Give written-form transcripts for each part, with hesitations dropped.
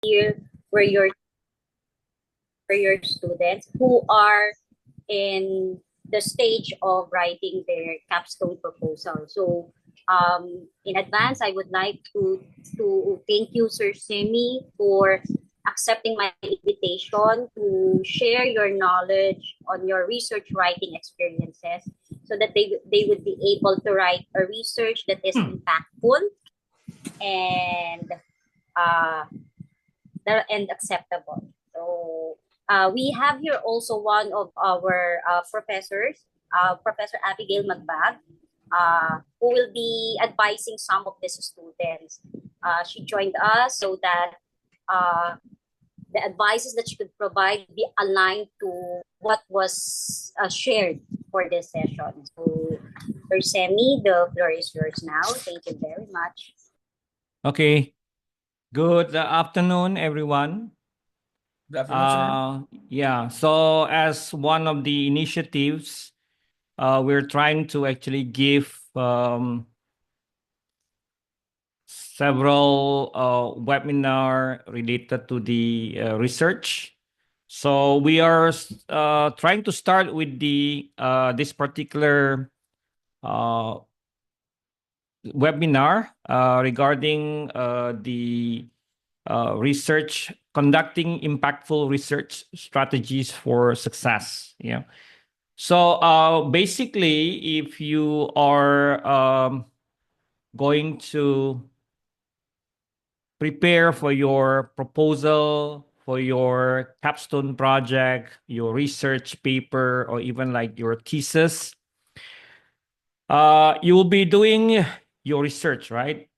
here were your students who are in the stage of writing their capstone proposal. So, in advance, I would like to thank you, Sir Semi, for accepting my invitation to share your knowledge on your research writing experiences, so that they would be able to write a research that is impactful and uh, and acceptable. So we have here also one of our professors, Professor Abigail Magbag, who will be advising some of these students. She joined us so that uh, the advices that she could provide be aligned to what was shared for this session. So, for Semi, the floor is yours now. Thank you very much. Okay. Good afternoon, everyone. Good afternoon, sir. Yeah. So, as one of the initiatives, we're trying to actually give several webinar related to the research. So we are trying to start with the this particular uh, webinar regarding the research, conducting impactful research strategies for success. Yeah. So basically, if you are going to prepare for your proposal, for your capstone project, your research paper, or even like your thesis, you will be doing your research, right?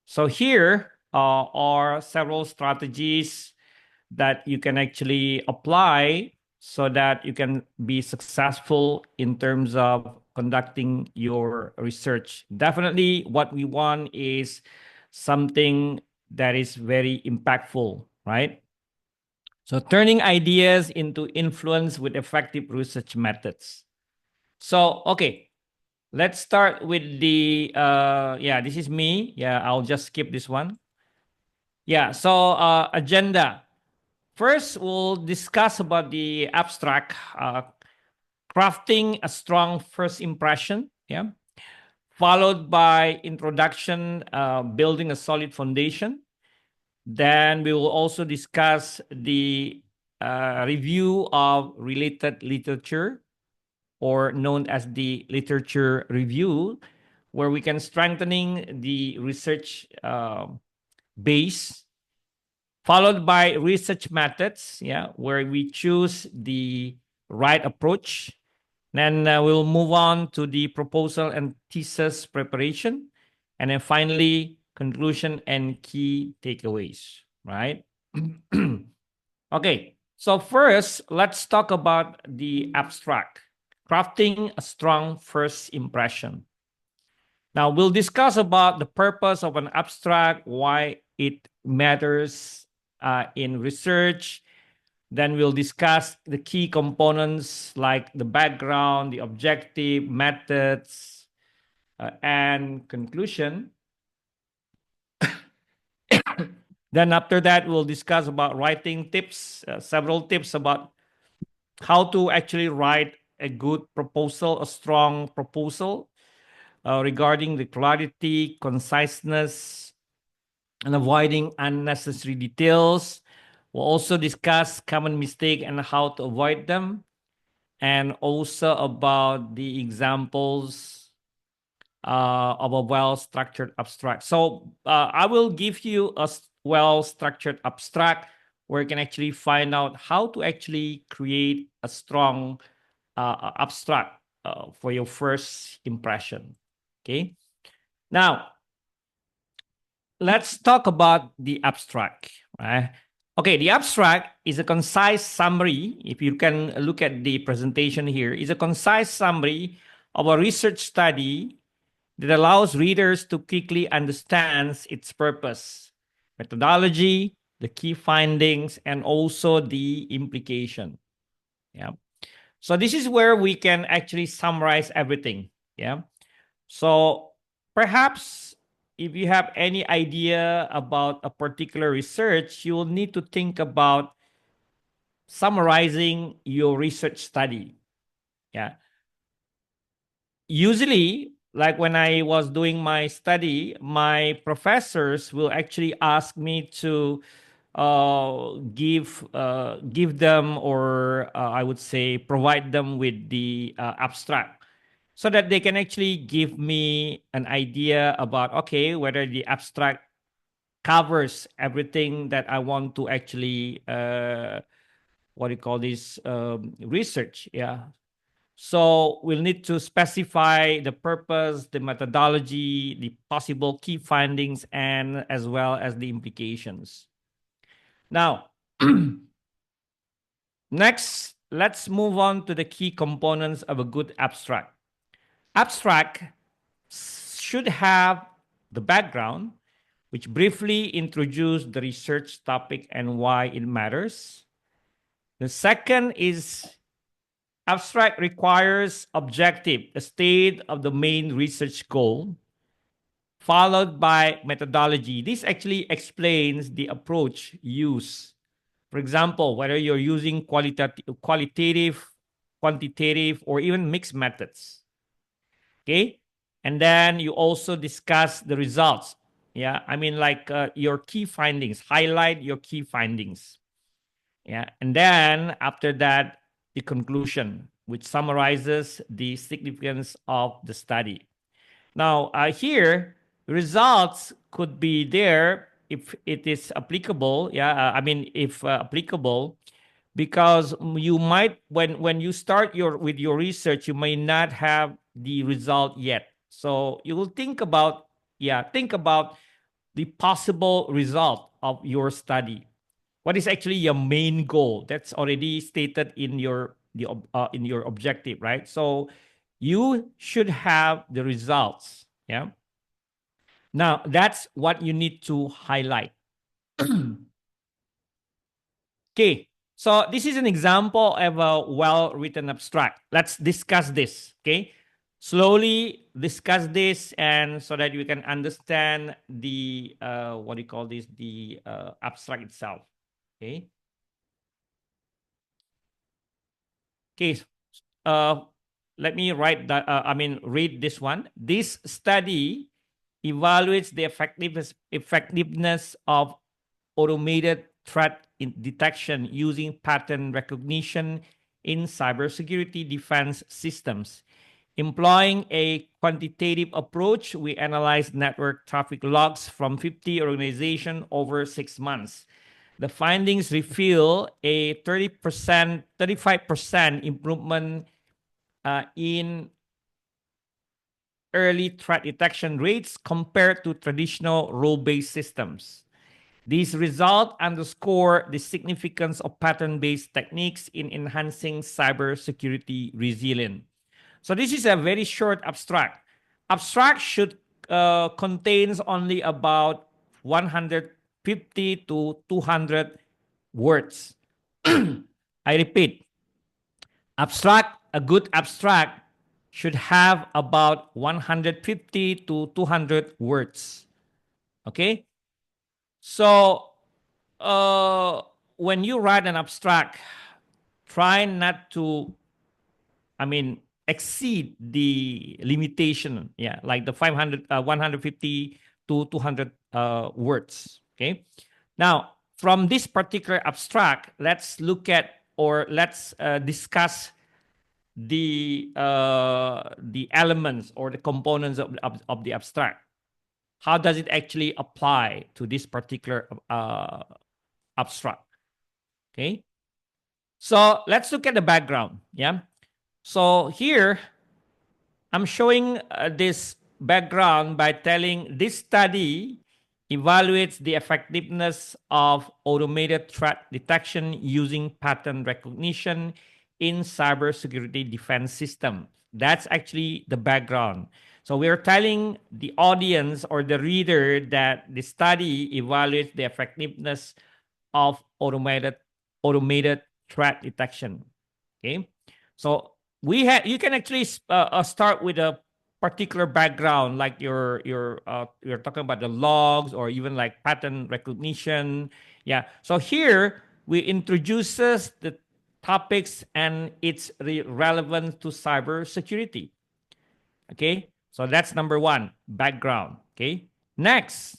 So here are several strategies that you can actually apply so that you can be successful in terms of conducting your research. Definitely, what we want is something that is very impactful, right? So, turning ideas into influence with effective research methods. So, okay, let's start with the, yeah, this is me. Yeah, I'll just skip this one. Yeah, so agenda. First, we'll discuss about the abstract, crafting a strong first impression. Yeah, followed by introduction, building a solid foundation. Then we will also discuss the review of related literature, or known as the literature review, where we can strengthening the research base, followed by research methods, yeah, where we choose the right approach. Then we'll move on to the proposal and thesis preparation. And then finally, conclusion and key takeaways, right? Okay, so first, let's talk about the abstract, crafting a strong first impression. Now, we'll discuss about the purpose of an abstract, why it matters in research. Then we'll discuss the key components like the background, the objective, methods, and conclusion. Then after that, we'll discuss about writing tips, several tips about how to actually write a good proposal, a strong proposal regarding the clarity, conciseness, and avoiding unnecessary details. We'll also discuss common mistake and how to avoid them, and also about the examples of a well-structured abstract. So I will give you a well-structured abstract where you can actually find out how to actually create a strong abstract for your first impression. Okay. Now, let's talk about the abstract. Right? Okay, the abstract is a concise summary. If you can look at the presentation here, is a concise summary of a research study that allows readers to quickly understand its purpose, methodology, the key findings, and also the implication. Yeah. So this is where we can actually summarize everything. Yeah. So perhaps if you have any idea about a particular research, you will need to think about summarizing your research study. Yeah. Usually, like when I was doing my study, my professors will actually ask me to give them, or I would say provide them with the abstract, so that they can actually give me an idea about, okay, whether the abstract covers everything that I want to actually what do you call this, research. Yeah. So we'll need to specify the purpose, the methodology, the possible key findings, and as well as the implications. Now, next, let's move on to the key components of a good abstract. Abstract should have the background, which briefly introduce the research topic and why it matters. The second is abstract requires objective, the state of the main research goal, followed by methodology. This actually explains the approach used. For example, whether you're using qualitative, quantitative, or even mixed methods. Okay. And then you also discuss the results. Yeah. I mean, like your key findings, highlight your key findings. Yeah. And then after that, the conclusion, which summarizes the significance of the study. Now, here, results could be there if it is applicable. Yeah. I mean, if applicable, because you might, when you start with your research, you may not have the result yet. So you will think about, think about the possible result of your study. What is actually your main goal? That's already stated in in your objective, right? So you should have the results. Yeah. Now that's what you need to highlight. Okay. So this is an example of a well-written abstract. Let's discuss this. Okay. Slowly discuss this, and so that you can understand the what do you call this? The abstract itself. Okay. Okay. Uh, Let me write that. Read this one. This study evaluates the effectiveness of automated threat detection using pattern recognition in cybersecurity defense systems. Employing a quantitative approach, we analyzed network traffic logs from 50 organizations over 6 months. The findings reveal a 30%, 35% improvement in early threat detection rates compared to traditional role-based systems. These results underscore the significance of pattern-based techniques in enhancing cybersecurity resilience. So this is a very short abstract. Abstract should contains only about 150 to 200 words. I repeat, a good abstract should have about 150 to 200 words. Okay? So when you write an abstract, try not to, exceed the limitation. Yeah, like the 500, 150 to 200 words. Okay. Now, from this particular abstract, let's look at, or let's discuss the elements or the components of the abstract. How does it actually apply to this particular abstract? Okay. So let's look at the background. Yeah. So here I'm showing this background by telling this study evaluates the effectiveness of automated threat detection using pattern recognition in cybersecurity defense systems. That's actually the background. So we're telling the audience or the reader that the study evaluates the effectiveness of automated threat detection. Okay, so you can actually start with a particular background, like you're talking about the logs or even like pattern recognition. Yeah. So here we introduces the topics and its relevance to cybersecurity. Okay. So that's number one, background. Okay. Next,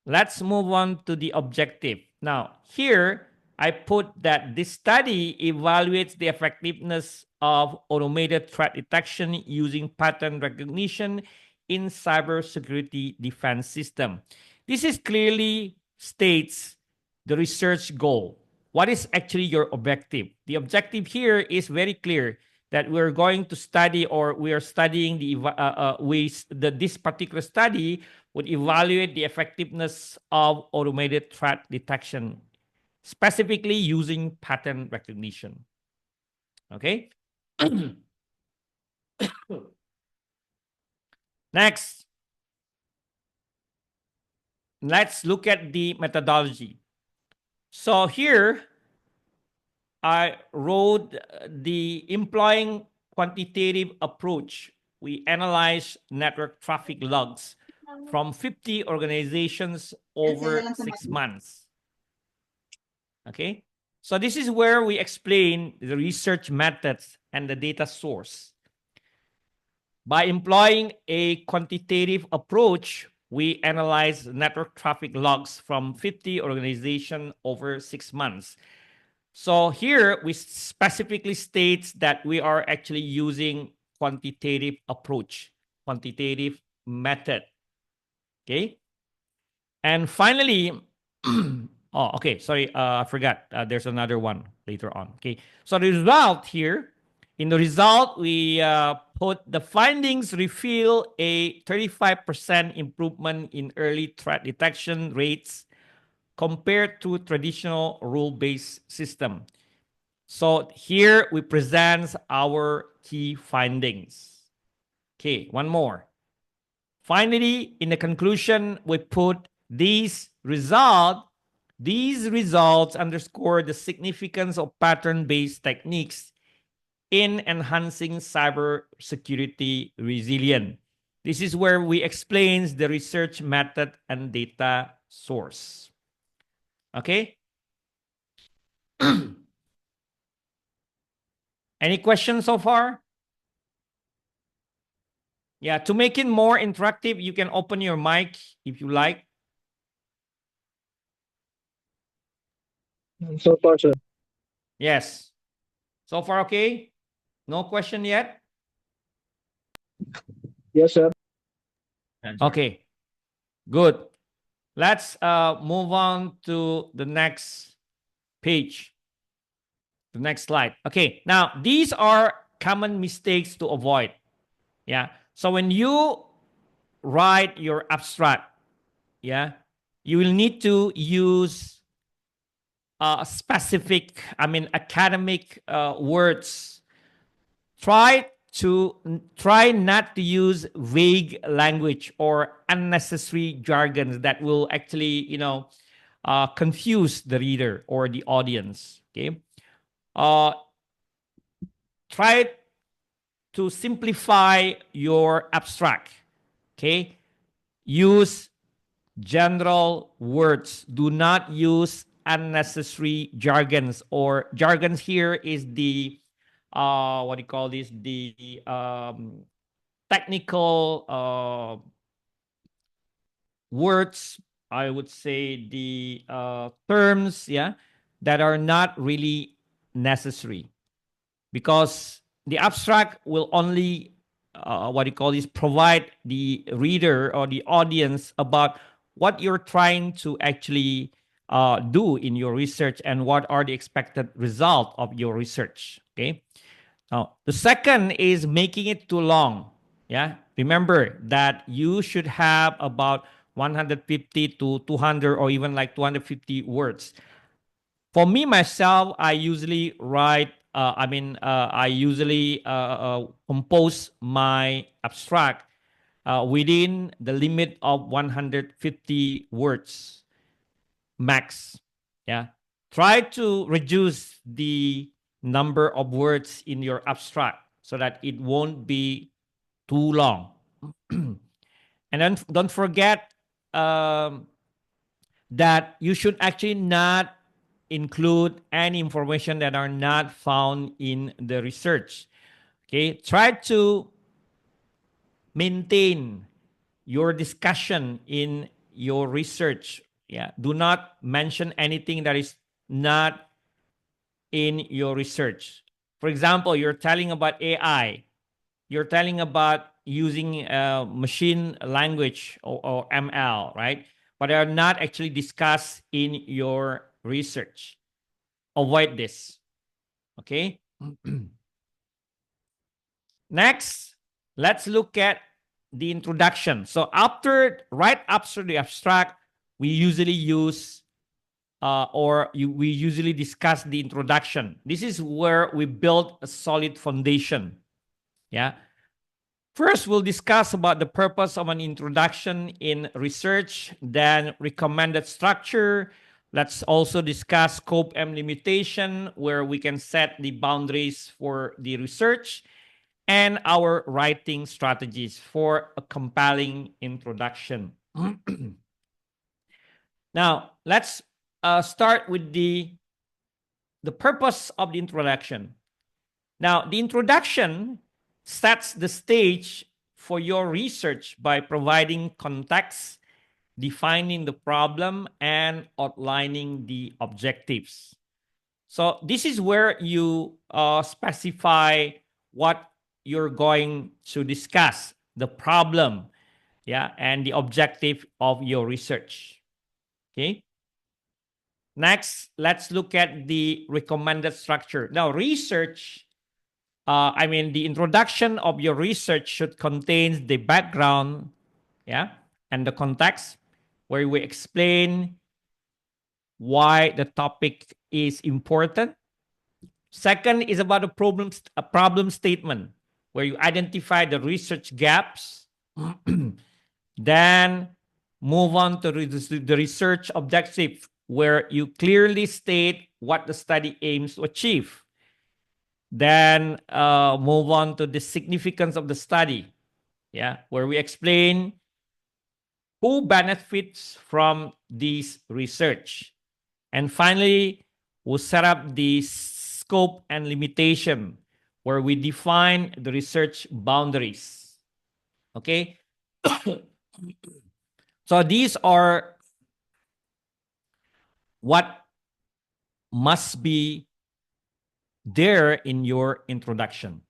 let's move on to the objective. Now, here I put that this study evaluates the effectiveness of automated threat detection using pattern recognition in cybersecurity defense system. This is clearly states the research goal. What is actually your objective? The objective here is very clear that we're going to study, or we are studying this particular study would evaluate the effectiveness of automated threat detection, specifically using pattern recognition. Okay. Next, let's look at the methodology. So here I wrote the employing quantitative approach. We analyze network traffic logs from 50 organizations over 6 months. Okay. So this is where we explain the research methods and the data source. By employing a quantitative approach, we analyze network traffic logs from 50 organizations over 6 months. So here we specifically states that we are actually using quantitative approach, quantitative method. Okay. And finally, oh, okay, sorry, I forgot. There's another one later on. Okay. So the result here, in the result, we put the findings reveal a 35% improvement in early threat detection rates compared to traditional rule-based system. So here we present our key findings. Okay, one more. Finally, in the conclusion, we put these results underscore the significance of pattern-based techniques in enhancing cybersecurity resilience. This is where we explain the research method and data source. Okay? Any questions so far? Yeah, to make it more interactive, you can open your mic if you like. So far, sir. Yes. So far, okay? No question yet? Yes, sir. Okay, good. Let's move on to the next page, the next slide. Okay, now these are common mistakes to avoid. Yeah, so when you write your abstract, yeah, you will need to use specific, academic words. Try not to use vague language or unnecessary jargons that will actually, confuse the reader or the audience. Okay. Try to simplify your abstract. Okay. Use general words. Do not use unnecessary jargons, or jargons here is the what do you call this, the technical words, I would say, the terms, yeah, that are not really necessary, because the abstract will only what do you call this, provide the reader or the audience about what you're trying to actually do in your research and what are the expected result of your research. Okay. Now, the second is making it too long. Yeah. Remember that you should have about 150 to 200 or even like 250 words. For me, myself, I usually write, I usually compose my abstract within the limit of 150 words max. Yeah. Try to reduce the number of words in your abstract so that it won't be too long. And then don't forget that you should actually not include any information that are not found in the research. Okay, try to maintain your discussion in your research. Yeah, do not mention anything that is not in your research. For example, you're telling about AI, you're telling about using machine language or ML, right? But they are not actually discussed in your research. Avoid this. Okay. Next, let's look at the introduction. So right after the abstract, we usually use we usually discuss the introduction. This is where we build a solid foundation. Yeah. First, we'll discuss about the purpose of an introduction in research, then recommended structure. Let's also discuss scope and limitation, where we can set the boundaries for the research, and our writing strategies for a compelling introduction. Now, let's start with the purpose of the introduction. Now, the introduction sets the stage for your research by providing context, defining the problem, and outlining the objectives. So, this is where you specify what you're going to discuss, the problem, yeah, and the objective of your research. Okay. Next, let's look at the recommended structure. Now, the introduction of your research should contain the background, yeah, and the context, where we explain why the topic is important. Second is about a problem statement, where you identify the research gaps. Then move on to the research objective, where you clearly state what the study aims to achieve. Then move on to the significance of the study, yeah, where we explain who benefits from this research. And finally, we'll set up the scope and limitation, where we define the research boundaries. Okay. So these are what must be there in your introduction.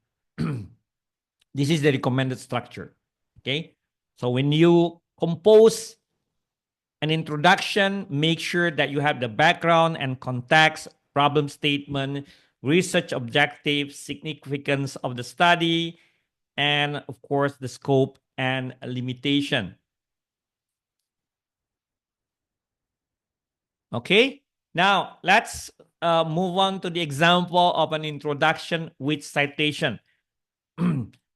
This is the recommended structure. Okay. So when you compose an introduction, make sure that you have the background and context, problem statement, research objective, significance of the study, and of course, the scope and limitation. Okay. Now, let's move on to the example of an introduction with citation.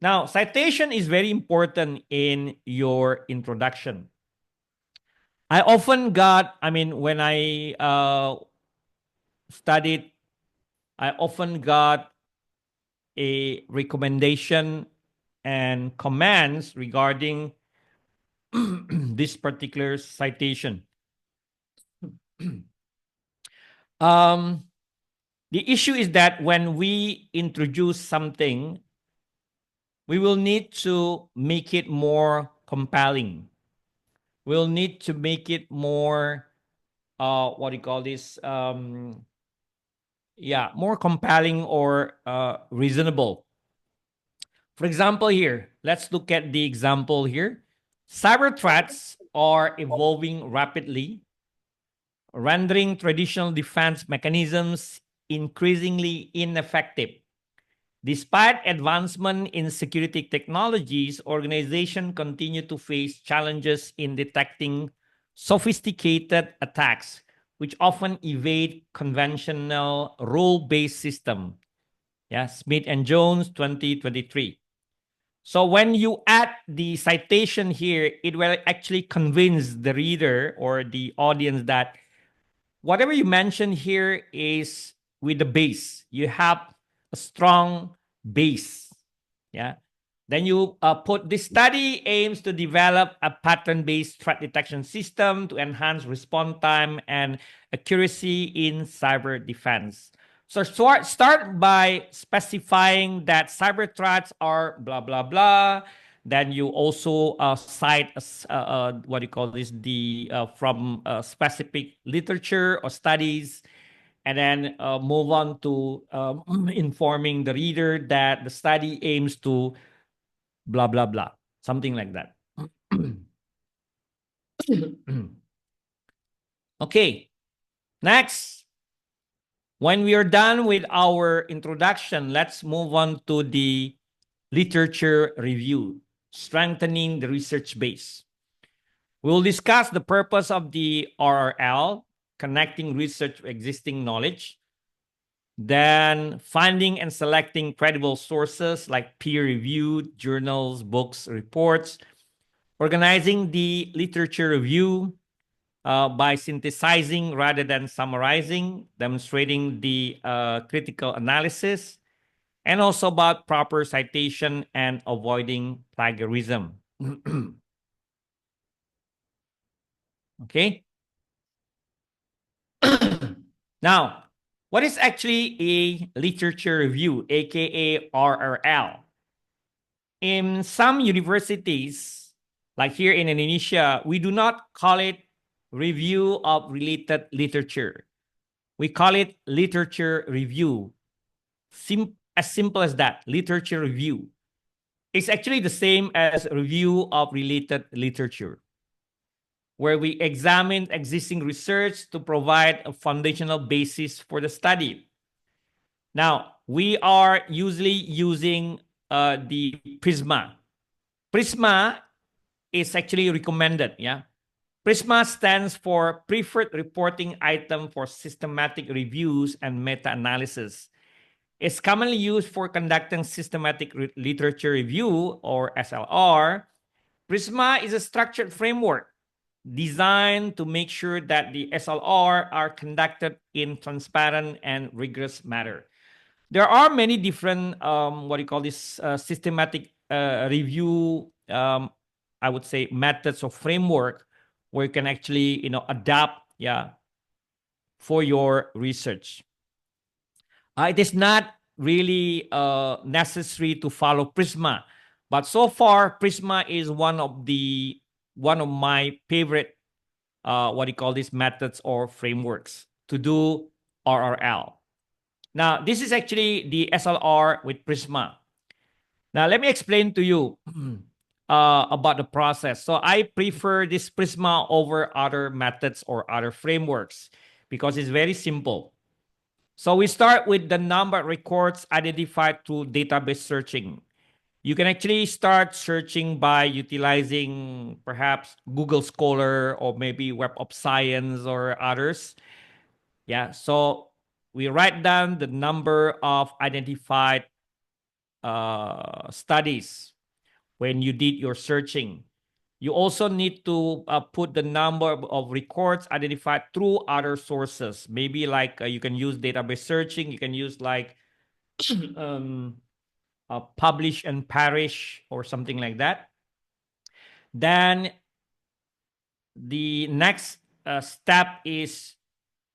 Now, citation is very important in your introduction. When I studied, I often got a recommendation and commands regarding this particular citation. The issue is that when we introduce something, we will need to make it more compelling. We'll need to make it more, what do you call this? More compelling or reasonable. For example, here, let's look at the example here. Cyber threats are evolving rapidly, rendering traditional defense mechanisms increasingly ineffective. Despite advancement in security technologies, organizations continue to face challenges in detecting sophisticated attacks, which often evade conventional rule-based system. Yeah, Smith and Jones, 2023. So when you add the citation here, it will actually convince the reader or the audience that whatever you mention here is with the base. You have a strong base. Yeah. Then you put this study aims to develop a pattern-based threat detection system to enhance response time and accuracy in cyber defense. So start by specifying that cyber threats are blah, blah, blah. Then you also cite what do you call this, the from specific literature or studies, and then move on to informing the reader that the study aims to blah, blah, blah, something like that. Okay, next, when we are done with our introduction, let's move on to the literature review, strengthening the research base. We'll discuss the purpose of the RRL, connecting research with existing knowledge, then finding and selecting credible sources like peer-reviewed journals, books, reports, organizing the literature review by synthesizing rather than summarizing, demonstrating the critical analysis, and also about proper citation and avoiding plagiarism. Okay. Now, what is actually a literature review, aka RRL? In some universities, like here in Indonesia, we do not call it review of related literature. We call it literature review. As simple as that, literature review. It's actually the same as review of related literature, where we examine existing research to provide a foundational basis for the study. Now, we are usually using the Prisma. Prisma is actually recommended, yeah. Prisma stands for Preferred Reporting Item for Systematic Reviews and Meta-Analysis. It's commonly used for conducting systematic literature review, or SLR. Prisma is a structured framework designed to make sure that the SLR are conducted in transparent and rigorous manner. There are many different, what do you call this, systematic review, I would say, methods or framework where you can actually, adapt, yeah, for your research. It is not really necessary to follow Prisma, but so far Prisma is one of my favorite what do you call these methods or frameworks to do RRL. Now, this is actually the SLR with Prisma. Now, let me explain to you about the process. So I prefer this Prisma over other methods or other frameworks because it's very simple. So we start with the number of records identified through database searching. You can actually start searching by utilizing perhaps Google Scholar or maybe Web of Science or others. Yeah, so we write down the number of identified studies when you did your searching. You also need to put the number of records identified through other sources. Maybe like you can use database searching. You can use like publish and parish or something like that. Then the next step is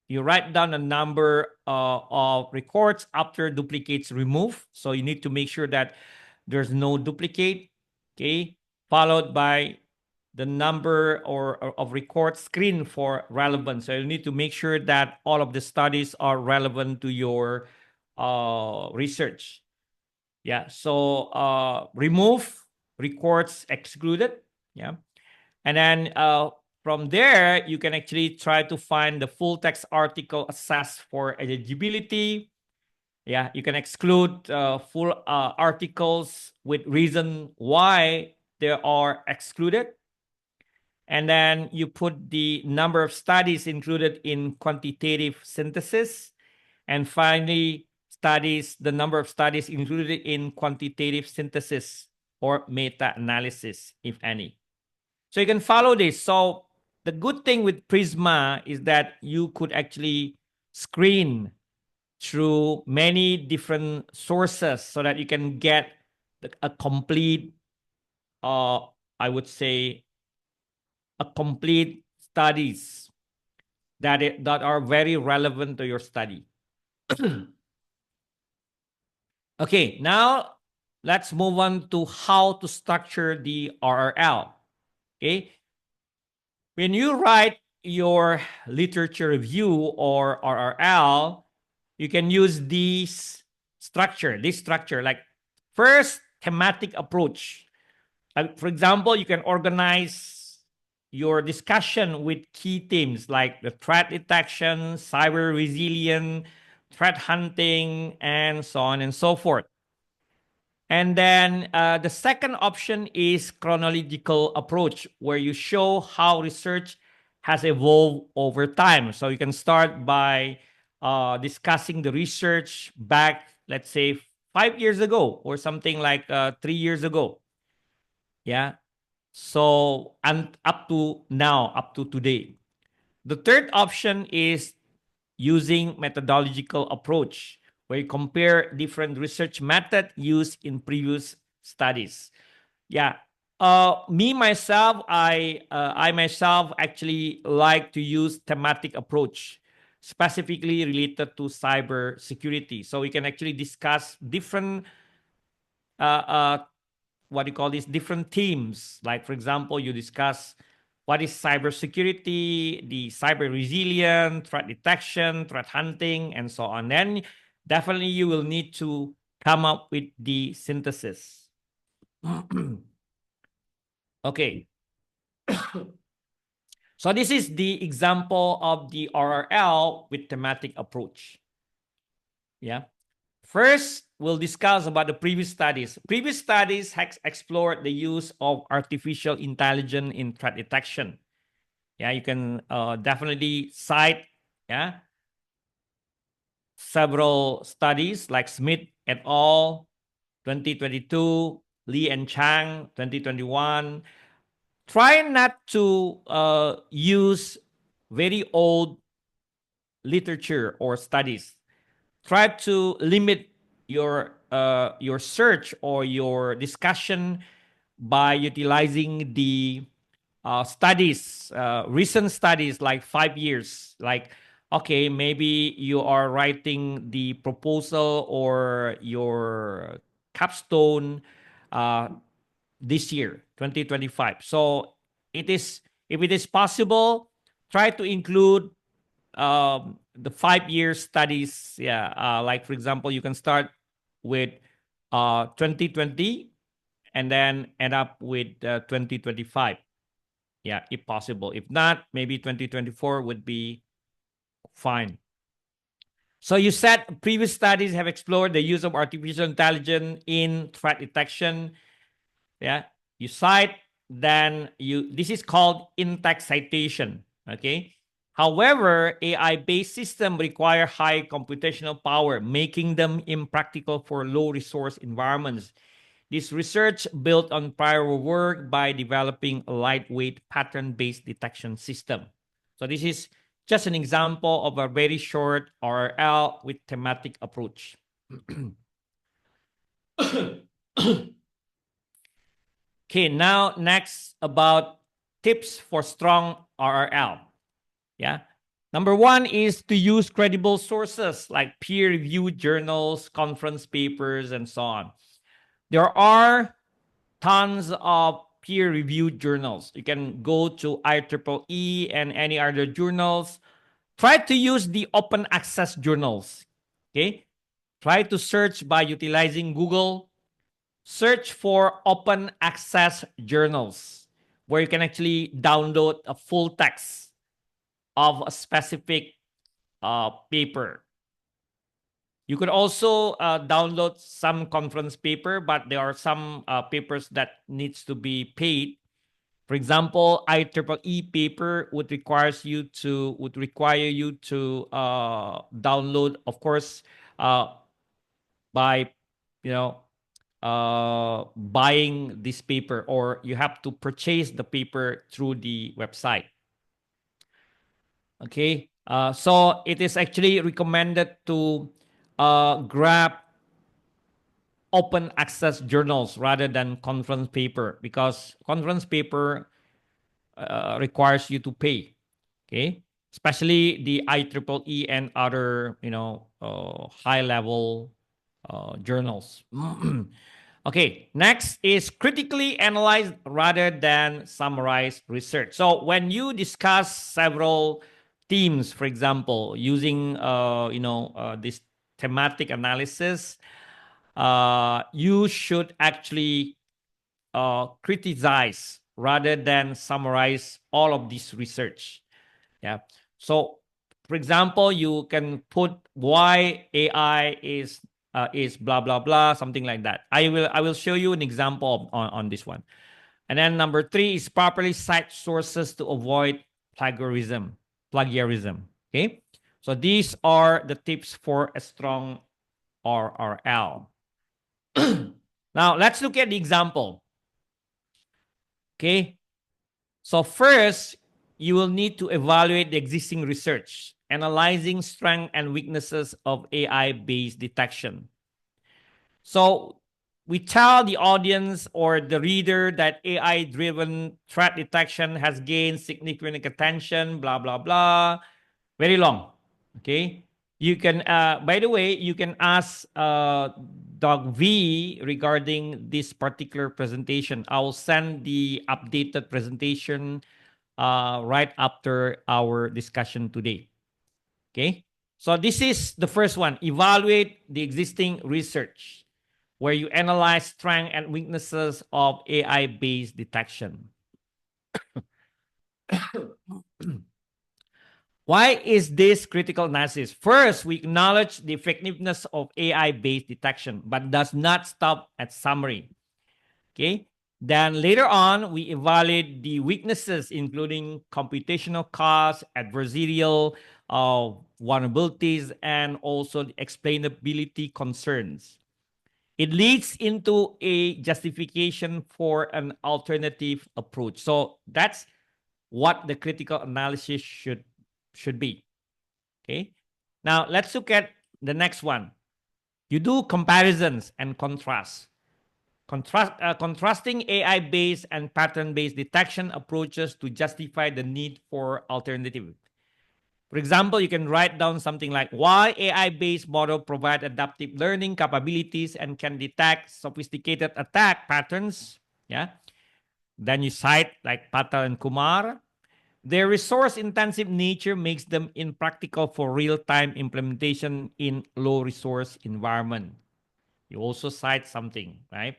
you write down a number of records after duplicates removed. So you need to make sure that there's no duplicate, okay? Followed by the number or of records screened for relevance. So you need to make sure that all of the studies are relevant to your research. Yeah, so remove records excluded. Yeah, and then from there, you can actually try to find the full text article assessed for eligibility. Yeah, you can exclude full articles with reason why they are excluded. And then you put the number of studies included in quantitative synthesis. And finally, the number of studies included in quantitative synthesis or meta-analysis, if any. So you can follow this. So the good thing with Prisma is that you could actually screen through many different sources so that you can get a complete, I would say, a complete studies that are very relevant to your study. Okay, now let's move on to how to structure the RRL. Okay, when you write your literature review or RRL, you can use this structure, like first thematic approach. For example, you can organize your discussion with key themes like the threat detection, cyber resilience, threat hunting, and so on and so forth. And then the second option is chronological approach, where you show how research has evolved over time. So you can start by discussing the research back, let's say, 5 years ago or something like 3 years ago. Yeah. So, and up to now, up to today. The third option is using methodological approach, where you compare different research method used in previous studies. Yeah. I myself actually like to use thematic approach, specifically related to cyber security. So we can actually discuss different uh, uh, what do you call these different themes. Like, for example, you discuss what is cybersecurity, the cyber resilience, threat detection, threat hunting, and so on. Then definitely you will need to come up with the synthesis. Okay. So this is the example of the RRL with thematic approach. Yeah. First, we'll discuss about the previous studies. Previous studies has explored the use of artificial intelligence in threat detection. Yeah, you can definitely cite, yeah, several studies like Smith et al. 2022, Lee and Chang 2021. Try not to use very old literature or studies. Try to limit your search or your discussion by utilizing the studies, recent studies like 5 years. Like, okay, maybe you are writing the proposal or your capstone uh, this year, 2025. So it is, if it is possible, try to include the 5 year studies. Yeah, like for example, you can start with 2020 and then end up with 2025. Yeah, if possible. If not, maybe 2024 would be fine. So you said previous studies have explored the use of artificial intelligence in threat detection. Yeah, you cite, then you, this is called in-text citation. Okay. However, AI-based systems require high computational power, making them impractical for low-resource environments. This research built on prior work by developing a lightweight pattern-based detection system. So this is just an example of a very short RL with thematic approach. Okay, now next about tips for strong RRL. Yeah. Number one is to use credible sources like peer-reviewed journals, conference papers, and so on. There are tons of peer-reviewed journals. You can go to IEEE and any other journals. Try to use the open access journals. Okay. Try to search by utilizing Google. Search for open access journals where you can actually download a full text of a specific paper. You could also download some conference paper, but there are some papers that needs to be paid. For example, IEEE paper would require you to download, of course, by you know buying this paper, or you have to purchase the paper through the website. Okay, so it is actually recommended to grab open access journals rather than conference paper, because conference paper requires you to pay. Okay, especially the IEEE and other high level journals. Okay, next is critically analyze rather than summarize research. So when you discuss several themes, for example, using this thematic analysis, you should actually criticize rather than summarize all of this research. Yeah. So, for example, you can put why AI is blah blah blah, something like that. I will show you an example on this one. And then number 3 is properly cite sources to avoid plagiarism. Plagiarism. Okay. So these are the tips for a strong RRL. Now let's look at the example. Okay. So first, you will need to evaluate the existing research, analyzing strengths and weaknesses of AI-based detection. So we tell the audience or the reader that AI-driven threat detection has gained significant attention, blah, blah, blah. Very long. Okay. You can, by the way, you can ask Doc V regarding this particular presentation. I will send the updated presentation right after our discussion today. Okay. So this is the first one. Evaluate the existing research where you analyze strengths and weaknesses of AI-based detection. Why is this critical analysis? First, we acknowledge the effectiveness of AI-based detection, but does not stop at summary. Okay. Then later on, we evaluate the weaknesses, including computational costs, adversarial vulnerabilities, and also the explainability concerns. It leads into a justification for an alternative approach. So that's what the critical analysis should be. Okay. Now let's look at the next one. You do comparisons and contrasts. Contrasting AI-based and pattern-based detection approaches to justify the need for alternative. For example, you can write down something like why AI-based model provide adaptive learning capabilities and can detect sophisticated attack patterns. Yeah. Then you cite like Patel and Kumar. Their resource-intensive nature makes them impractical for real-time implementation in low-resource environment. You also cite something, right?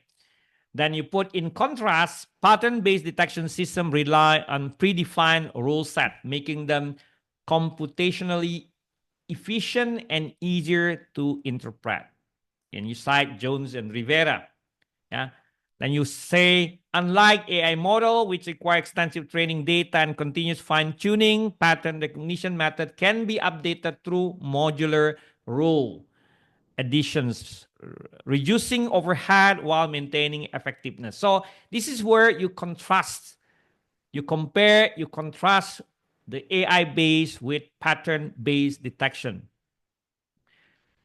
Then you put in contrast, pattern-based detection system rely on predefined rule set, making them computationally efficient and easier to interpret. And you cite Jones and Rivera. Yeah. Then you say, unlike AI model, which require extensive training data and continuous fine-tuning, pattern recognition method can be updated through modular rule additions, reducing overhead while maintaining effectiveness. So this is where you contrast, you compare, you contrast the AI-based with pattern-based detection.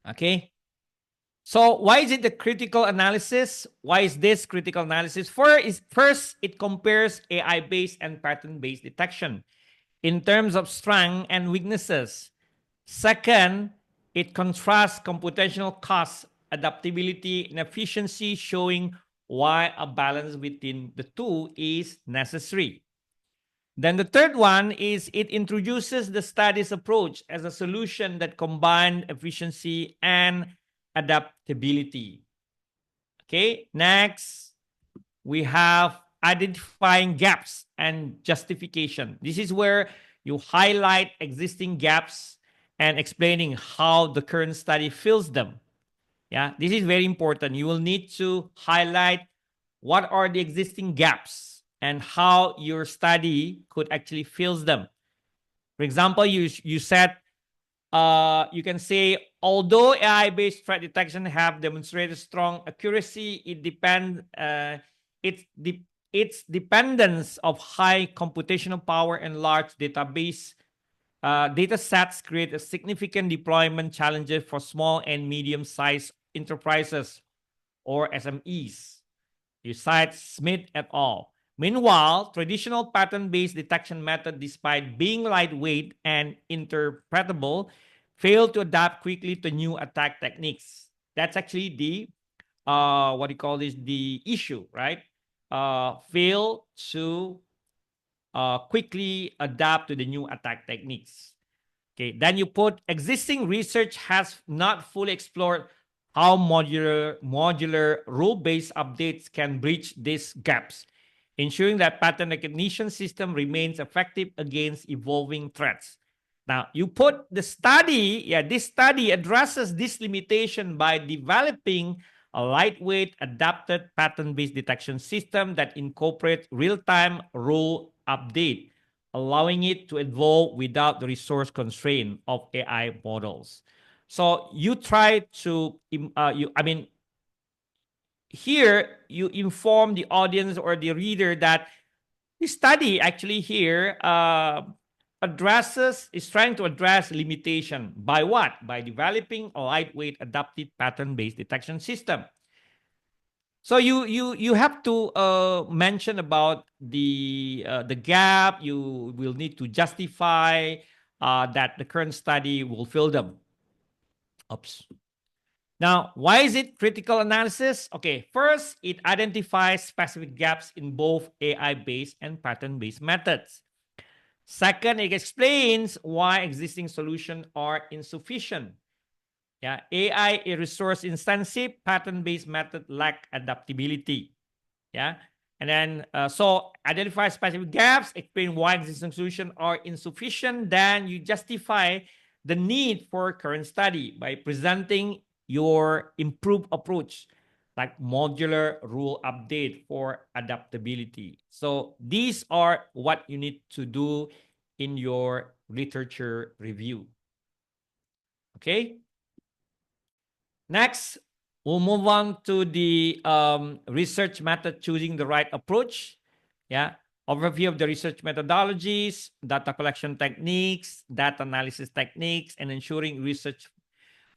Okay. So why is it the critical analysis? Why is this critical analysis? First, it compares AI-based and pattern-based detection in terms of strength and weaknesses. Second, it contrasts computational costs, adaptability, and efficiency, showing why a balance between the two is necessary. Then the third one is it introduces the studies approach as a solution that combines efficiency and adaptability. Okay, next we have identifying gaps and justification. This is where you highlight existing gaps and explaining how the current study fills them. Yeah, this is very important. You will need to highlight what are the existing gaps and how your study could actually fill them. For example, you said you can say, although AI-based threat detection have demonstrated strong accuracy, its dependence of high computational power and large database data sets create a significant deployment challenges for small and medium-sized enterprises or SMEs. You cite Smith et al. Meanwhile, traditional pattern-based detection method, despite being lightweight and interpretable, fail to adapt quickly to new attack techniques. That's actually the what do you call this? The issue, right? Fail to quickly adapt to the new attack techniques. Okay, then you put existing research has not fully explored how modular rule-based updates can bridge these gaps, ensuring that pattern recognition system remains effective against evolving threats. Now, you put the study, this study addresses this limitation by developing a lightweight, adapted pattern-based detection system that incorporates real-time rule update, allowing it to evolve without the resource constraint of AI models. So you try to, here you inform the audience or the reader that the study actually here is trying to address limitation by what? By developing a lightweight adaptive pattern-based detection system. So you have to mention about the gap. You will need to justify that the current study will fill them. Oops. Now, why is it critical analysis? Okay, first, it identifies specific gaps in both AI-based and pattern-based methods. Second, it explains why existing solutions are insufficient. Yeah, AI is resource intensive, pattern-based method lack adaptability. Yeah, and then so identify specific gaps, explain why existing solutions are insufficient. Then you justify the need for current study by presenting your improved approach, like modular rule update for adaptability. So these are what you need to do in your literature review. Okay. Next, we'll move on to the research method, choosing the right approach. Yeah. Overview of the research methodologies, data collection techniques, data analysis techniques, and ensuring research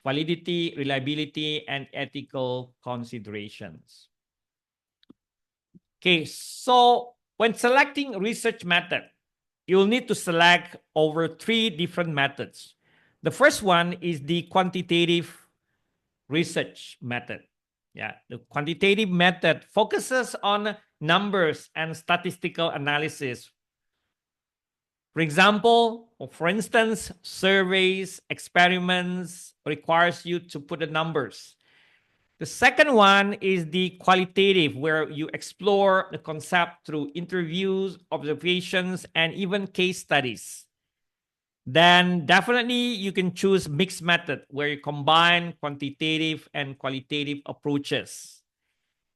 validity, reliability, and ethical considerations. Okay, so when selecting research method, you'll need to select over 3 different methods. The first one is the quantitative research method. Yeah, the quantitative method focuses on numbers and statistical analysis. For example, or for instance, surveys, experiments requires you to put the numbers. The second one is the qualitative, where you explore the concept through interviews, observations, and even case studies. Then definitely you can choose mixed method, where you combine quantitative and qualitative approaches.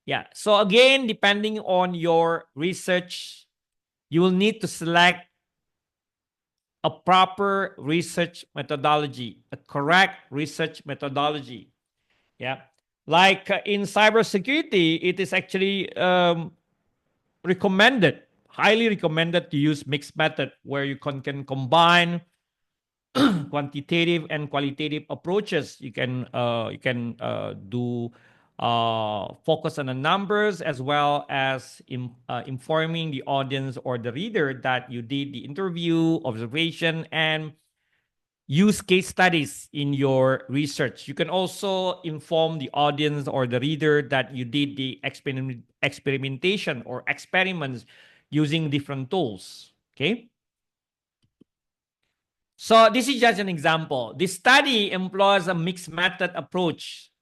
Yeah. So again, depending on your research, you will need to select a proper research methodology, a correct research methodology. Yeah. Like in cybersecurity, it is actually recommended, highly recommended to use mixed method, where you can combine quantitative and qualitative approaches. You can do focus on the numbers, as well as informing the audience or the reader that you did the interview, observation, and use case studies in your research. You can also inform the audience or the reader that you did the experimentation or experiments using different tools. Okay. So this is just an example. This study employs a mixed method approach,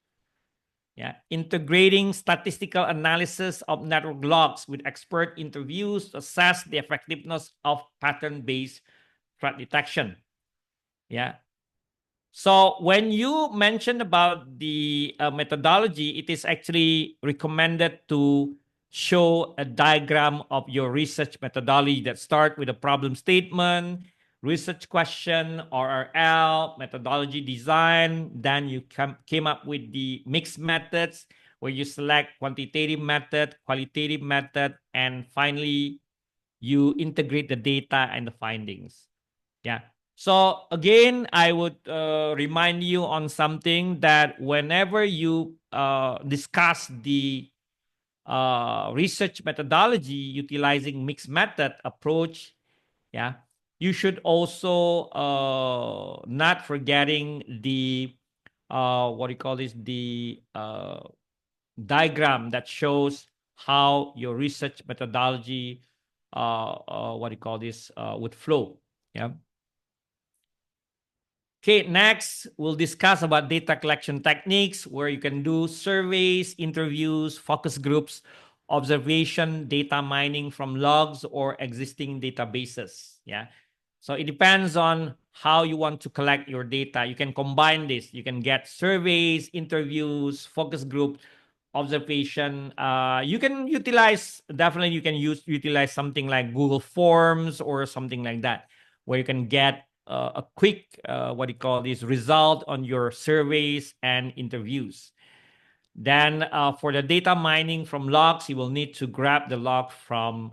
integrating statistical analysis of network logs with expert interviews to assess the effectiveness of pattern-based threat detection. Yeah. So when you mention about the methodology, it is actually recommended to show a diagram of your research methodology that start with a problem statement, research question, RRL, methodology design. Then you came up with the mixed methods, where you select quantitative method, qualitative method, and finally you integrate the data and the findings. Yeah. So again, I would remind you on something, that whenever you discuss the research methodology utilizing mixed method approach, yeah, you should also not forgetting the what do you call this, the diagram that shows how your research methodology what do you call this would flow. Yeah. Okay, next we'll discuss about data collection techniques where you can do surveys, interviews, focus groups, observation, data mining from logs or existing databases. Yeah. So it depends on how you want to collect your data. You can combine this. You can get surveys, interviews, focus group, observation. You can utilize, definitely you can utilize something like Google Forms or something like that, where you can get a quick what do you call this result on your surveys and interviews. Then for the data mining from logs, you will need to grab the log from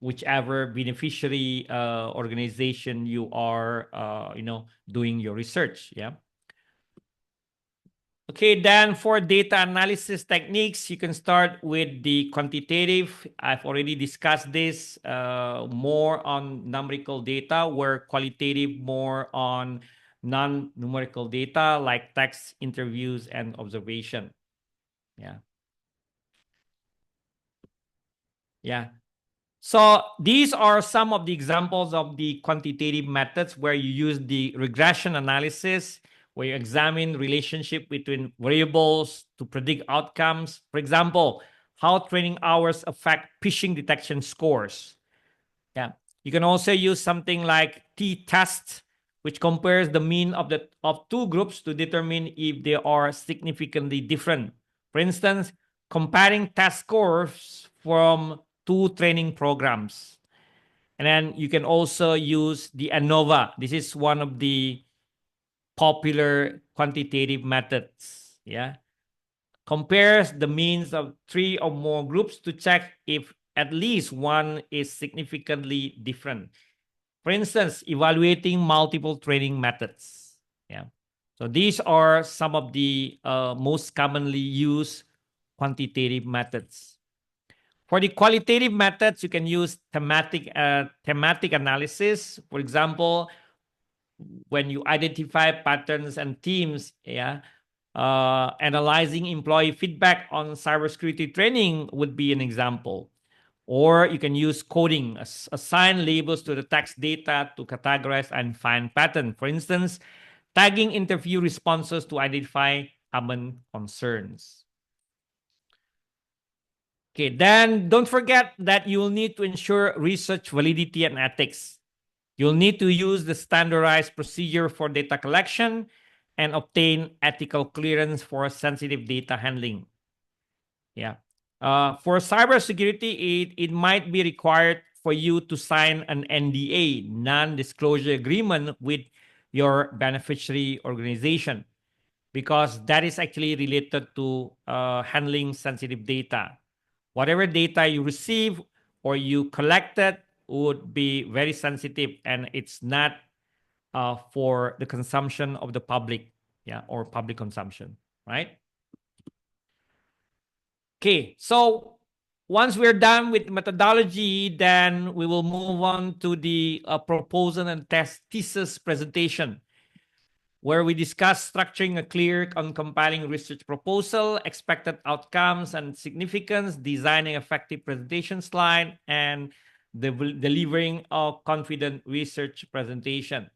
whichever beneficiary organization you are doing your research. Yeah. Okay, then for data analysis techniques, you can start with the quantitative. I've already discussed this more on numerical data, where qualitative more on non-numerical data like text, interviews, and observation. Yeah. Yeah. So these are some of the examples of the quantitative methods where you use the regression analysis, where you examine relationship between variables to predict outcomes. For example, how training hours affect phishing detection scores. Yeah. You can also use something like t-test, which compares the mean of two groups to determine if they are significantly different. For instance, comparing test scores from two training programs. And then you can also use the ANOVA. This is one of the popular quantitative methods. Yeah. Compares the means of three or more groups to check if at least one is significantly different. For instance, evaluating multiple training methods. Yeah. So these are some of the most commonly used quantitative methods. For the qualitative methods, you can use thematic analysis. For example, when you identify patterns and themes, yeah, analyzing employee feedback on cybersecurity training would be an example. Or you can use coding, assign labels to the text data to categorize and find pattern. For instance, tagging interview responses to identify common concerns. Okay, then don't forget that you will need to ensure research validity and ethics. You'll need to use the standardized procedure for data collection and obtain ethical clearance for sensitive data handling. Yeah. For cybersecurity, it might be required for you to sign an NDA, non-disclosure agreement, with your beneficiary organization, because that is actually related to handling sensitive data. Whatever data you receive or you collected would be very sensitive, and it's not for the consumption of the public, yeah, or public consumption, right? Okay, so once we're done with methodology, then we will move on to the proposal and thesis presentation, where we discuss structuring a clear and compelling research proposal, expected outcomes and significance, designing effective presentation slide, and delivering a confident research presentation.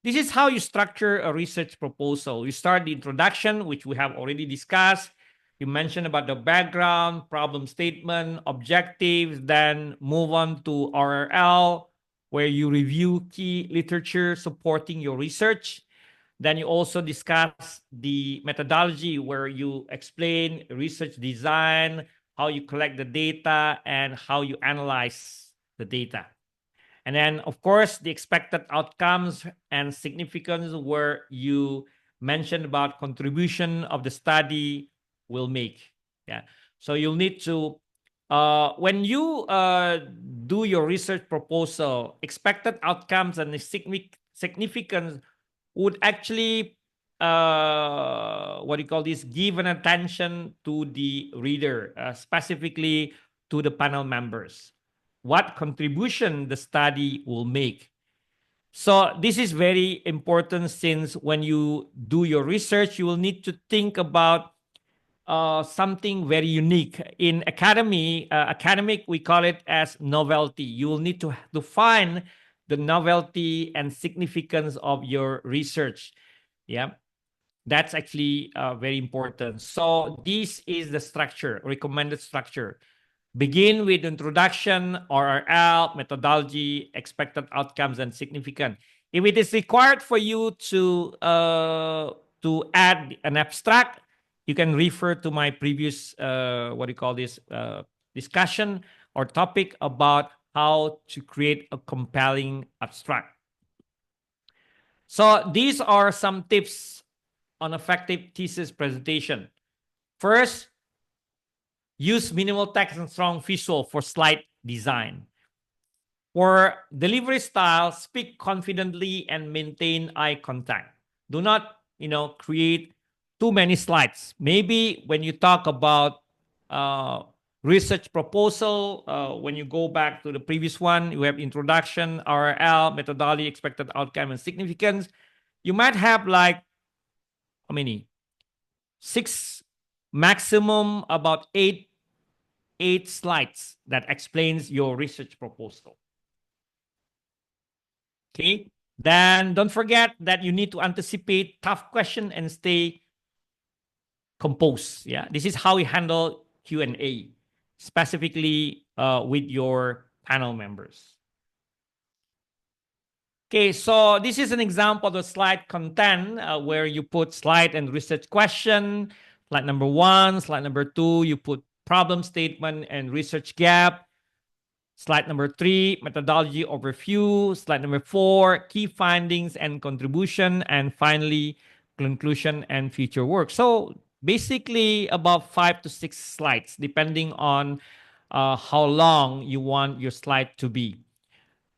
This is how you structure a research proposal. You start the introduction, which we have already discussed. You mention about the background, problem statement, objectives, then move on to RRL, where you review key literature supporting your research. Then you also discuss the methodology, where you explain research design, how you collect the data, and how you analyze the data. And then, of course, the expected outcomes and significance, where you mentioned about contribution of the study will make. Yeah. So you'll need to, when you do your research proposal, expected outcomes and significance would actually what do you call this? Give an attention to the reader, specifically to the panel members. What contribution the study will make. So this is very important, since when you do your research, you will need to think about something very unique. In academic, we call it as novelty. You will need to find the novelty and significance of your research. Yeah, that's actually very important. So this is the structure, recommended structure. Begin with introduction, RRL, methodology, expected outcomes, and significant. If it is required for you to add an abstract, you can refer to my previous discussion or topic about how to create a compelling abstract. So these are some tips on effective thesis presentation. First, use minimal text and strong visual for slide design. For delivery style, speak confidently and maintain eye contact. Do not, create too many slides. Maybe when you talk about research proposal, when you go back to the previous one, you have introduction, RL, methodology, expected outcome, and significance. You might have like, how many? 6, maximum about 8 slides that explains your research proposal. Okay. Then don't forget that you need to anticipate tough question and stay composed. Yeah. This is how we handle Q&A, specifically with your panel members. Okay, so this is an example of the slide content where you put slide and research question. Slide number 1, slide number 2, you put problem statement and research gap. Slide number 3, methodology overview. Slide number 4, key findings and contribution. And finally, conclusion and future work. So basically about 5 to 6 slides, depending on how long you want your slide to be.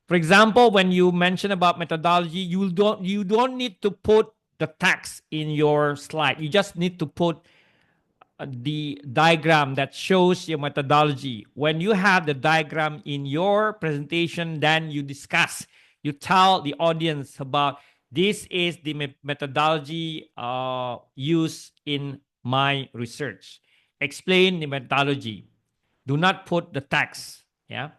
For example, when you mention about methodology, you don't need to put the text in your slide. You just need to put the diagram that shows your methodology. When you have the diagram in your presentation, then you discuss, you tell the audience about this is the methodology used in my research. Explain the methodology. Do not put the text. Yeah.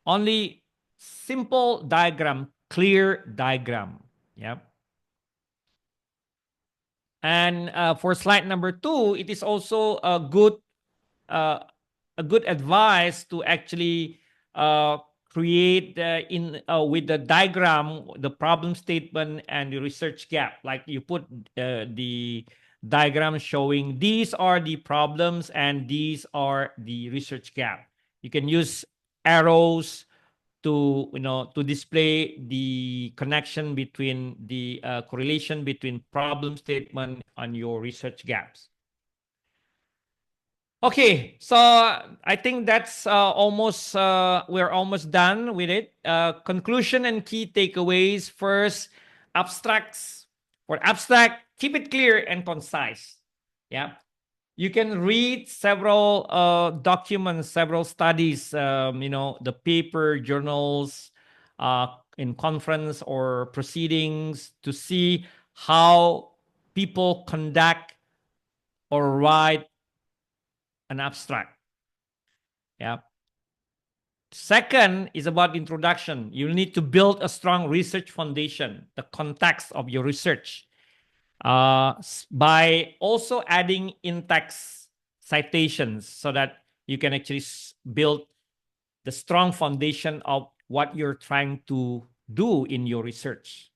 Only simple diagram, clear diagram. Yeah. And for slide number 2, it is also a good advice to actually create with the diagram, the problem statement and the research gap. Like you put the diagram showing these are the problems and these are the research gap. You can use arrows to display the connection between the correlation between problem statement and your research gaps. Okay, so I think that's we're almost done with it. Conclusion and key takeaways. First, abstracts. For abstract, keep it clear and concise. Yeah. You can read several documents, several studies, the paper, journals, in conference or proceedings to see how people conduct or write an abstract. Yeah. Second is about introduction. You need to build a strong research foundation, the context of your research. By also adding in-text citations so that you can actually build the strong foundation of what you're trying to do in your research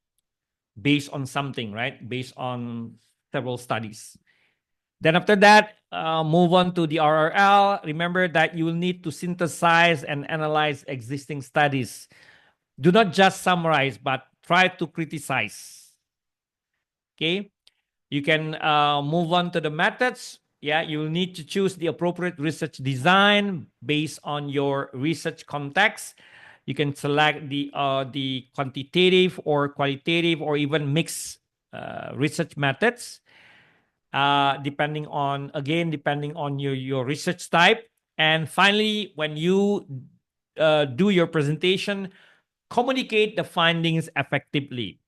based on something, right? Based on several studies. Then after that, move on to the RRL. Remember that you will need to synthesize and analyze existing studies. Do not just summarize, but try to criticize. Okay. You can move on to the methods. Yeah, you will need to choose the appropriate research design based on your research context. You can select the quantitative or qualitative or even mixed research methods, depending on your research type. And finally, when you do your presentation, communicate the findings effectively.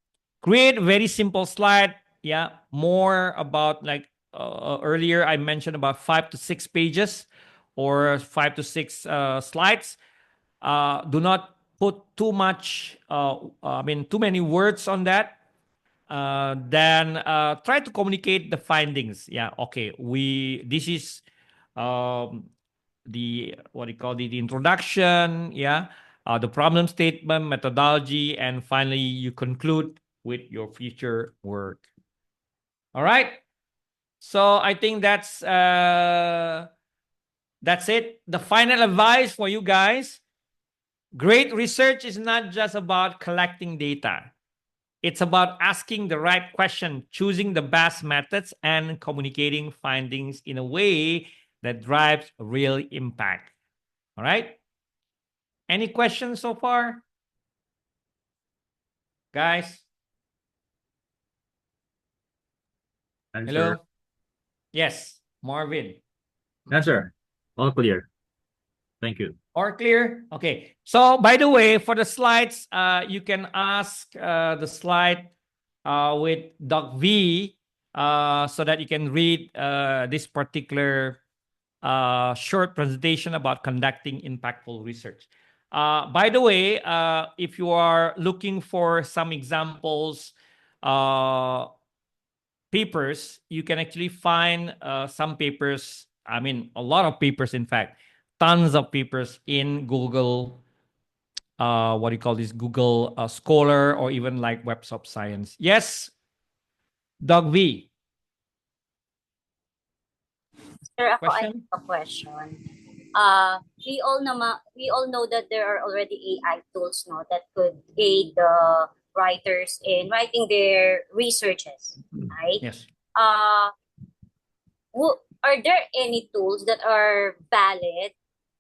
Create a very simple slide. Yeah, more about like earlier I mentioned about 5 to 6 pages or 5 to 6 slides. Do not put too much, too many words on that. Then try to communicate the findings. Yeah, okay. This is um, the what do you call it, the introduction. Yeah, the problem statement, methodology, and finally you conclude with your future work. All right. So I think that's it. The final advice for you guys: great research is not just about collecting data. It's about asking the right question, choosing the best methods, and communicating findings in a way that drives real impact. All right. Any questions so far, guys? Answer. Hello? Yes, Marvin. Answer. All clear. Thank you. Or clear? Okay. So, by the way, for the slides, you can ask the slide with Doc V so that you can read this particular short presentation about conducting impactful research. By the way, if you are looking for some examples, papers, you can actually find some papers. I mean, a lot of papers, in fact, tons of papers in Google. What do you call this? Google Scholar or even like Webs of Science. Yes, Doug V. Sir, ako I Question? have a question. We all know that there are already AI tools, no, that could aid the writers in writing their researches, right? Yes. Are there any tools that are valid,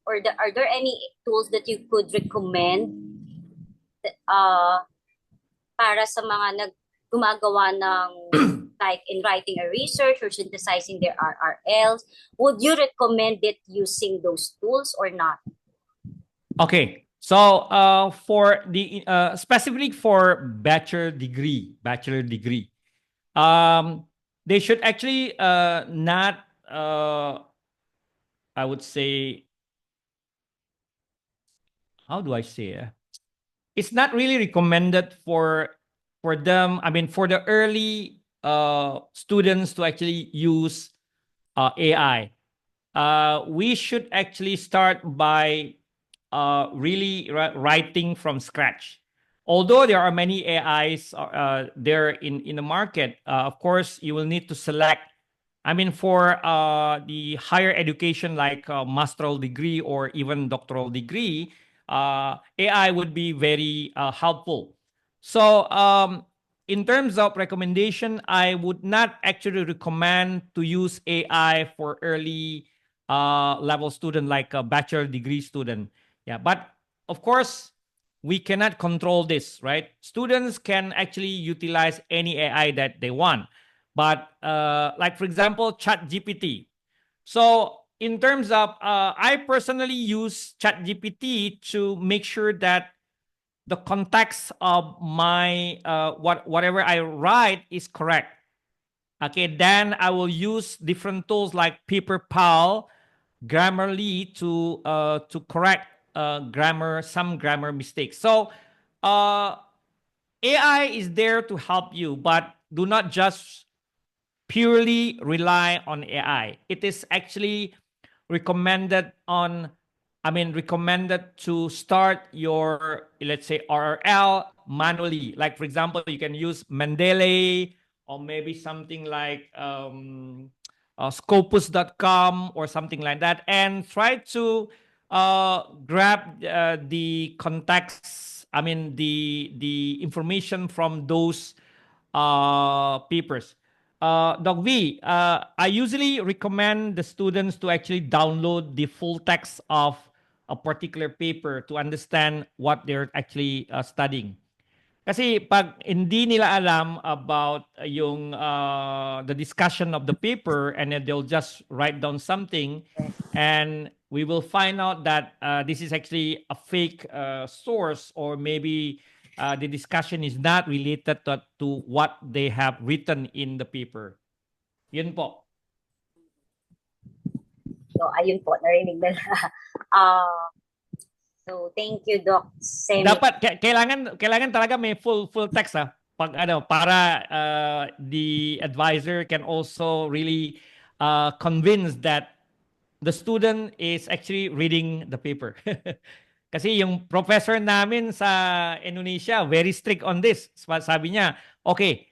or are there any tools that you could recommend uh, para sa mga gumagawa ng like in writing a research or synthesizing their RRLs? Would you recommend it using those tools or not? Okay. So for the specifically for bachelor degree, they should actually not I would say, how do I say it? It's not really recommended for them. I mean, for the early students to actually use AI. We should actually start by really writing from scratch. Although there are many AIs there in the market, of course, you will need to select. I mean, for the higher education like master's degree or even doctoral degree, AI would be very helpful. So, in terms of recommendation, I would not actually recommend to use AI for early level student like a bachelor degree student. Yeah, but of course, we cannot control this, right? Students can actually utilize any AI that they want. But like for example, Chat GPT. So in terms of, I personally use Chat GPT to make sure that the context of my whatever I write is correct. Okay, then I will use different tools like PaperPal, Grammarly to correct some grammar mistakes. So AI is there to help you, but do not just purely rely on AI. It is actually recommended on, recommended to start your, let's say, RRL manually. Like, for example, you can use Mendeley or maybe something like scopus.com or something like that, and try to grab the context, the information from those papers. Doc V, I usually recommend the students to actually download the full text of a particular paper to understand what they're actually studying. Kasi pag hindi nila alam about yung the discussion of the paper and then they'll just write down something and we will find out that this is actually a fake source or maybe the discussion is not related to what they have written in the paper. Yun po. So, ayun po, narinig na. So, thank you, Doc Semi. Dapat kailangan talaga may full text pag para the advisor can also really convince that the student is actually reading the paper. Kasi yung professor namin sa Indonesia very strict on this. Sabi niya, okay,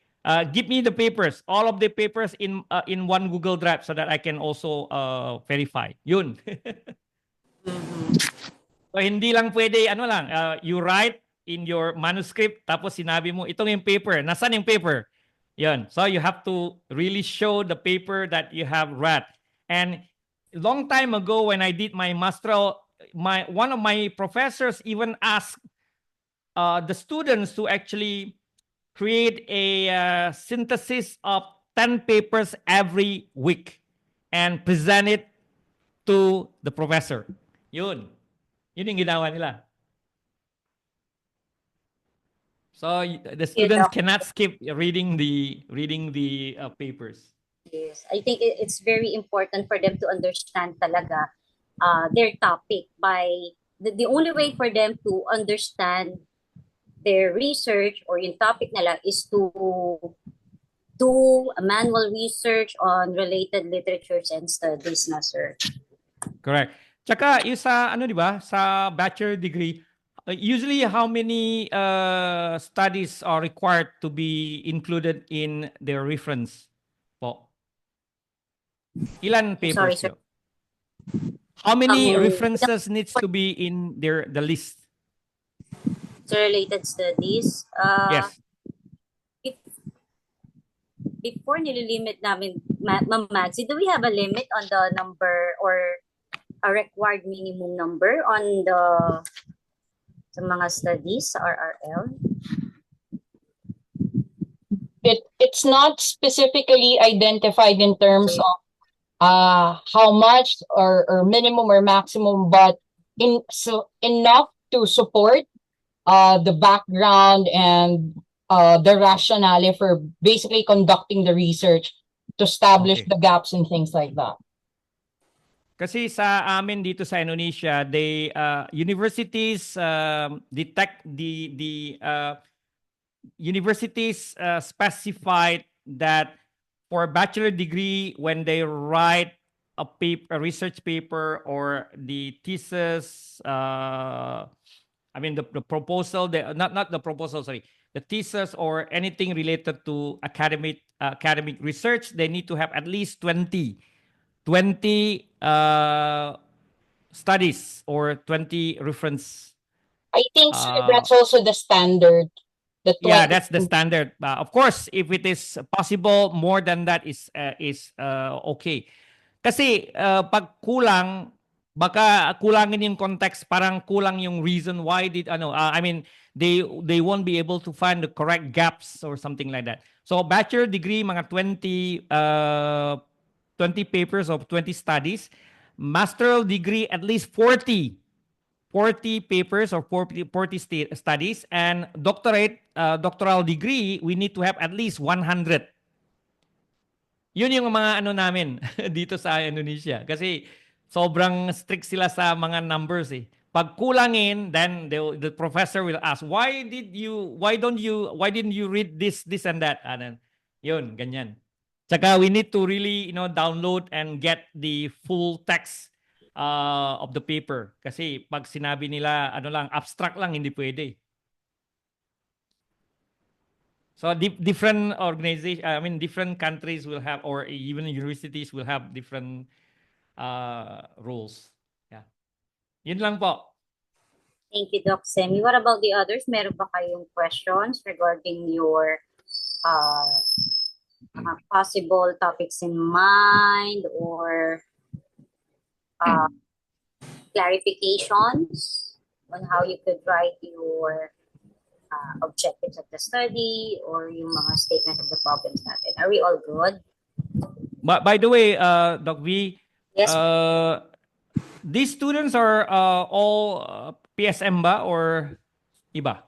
give me the papers, all of the papers in one Google Drive so that I can also verify. Yun. So, hindi lang pwede, you write in your manuscript, tapos sinabi mo, itong yung paper. Nasaan yung paper? Yun. So, you have to really show the paper that you have read. And long time ago, when I did my masteral, one of my professors even asked the students to actually create a synthesis of 10 papers every week and present it to the professor. Yun. Yun yung ginawa nila. So the students cannot skip reading the papers. Yes, I think it's very important for them to understand talaga their topic by the only way for them to understand their research or yung topic nila is to do a manual research on related literatures and studies na, sir. Correct. Tsaka yung sa di ba, sa bachelor degree, usually how many studies are required to be included in their reference po? Ilan papers? Sorry, sir. How many references needs to be in the list? So related studies. Yes. Before nililimit namin, Ma'am Maxi, do we have a limit on the number or a required minimum number on sa mga studies sa RRL? It's not specifically identified in terms of how much or minimum or maximum, but enough to support the background and the rationale for basically conducting the research to establish the gaps and things like that. Kasi sa amin dito sa Indonesia, they universities detect the universities specified that for a bachelor degree, when they write a research paper or the thesis, the proposal, not the proposal, sorry, the thesis or anything related to academic research, they need to have at least 20 studies or 20 reference. I think that's also the standard. Yeah, that's the standard. Of course, if it is possible, more than that is okay. Kasi pag kulang, baka kulangin yung context, parang kulang yung reason why they won't be able to find the correct gaps or something like that. So bachelor degree, mga 20 papers of 20 studies. Masteral degree, at least 40 papers or 40 studies. And doctoral degree, we need to have at least 100. Yun yung mga namin dito sa Indonesia. Kasi sobrang strict sila sa mga numbers eh. Pag kulangin, then the professor will ask, why didn't you read this and that? Yun, ganyan. Tsaka we need to really, download and get the full text of the paper. Kasi pag sinabi nila, abstract lang, hindi pwede. So different different countries will have, or even universities will have different rules. Yeah. Yun lang po. Thank you, Doc Semi. What about the others? Meron ba kayong questions regarding your possible topics in mind or clarifications on how you could write your objectives of the study or yung mga statement of the problems natin. Are we all good? But by the way, Doc V, Yes, these students are all PSM ba or iba?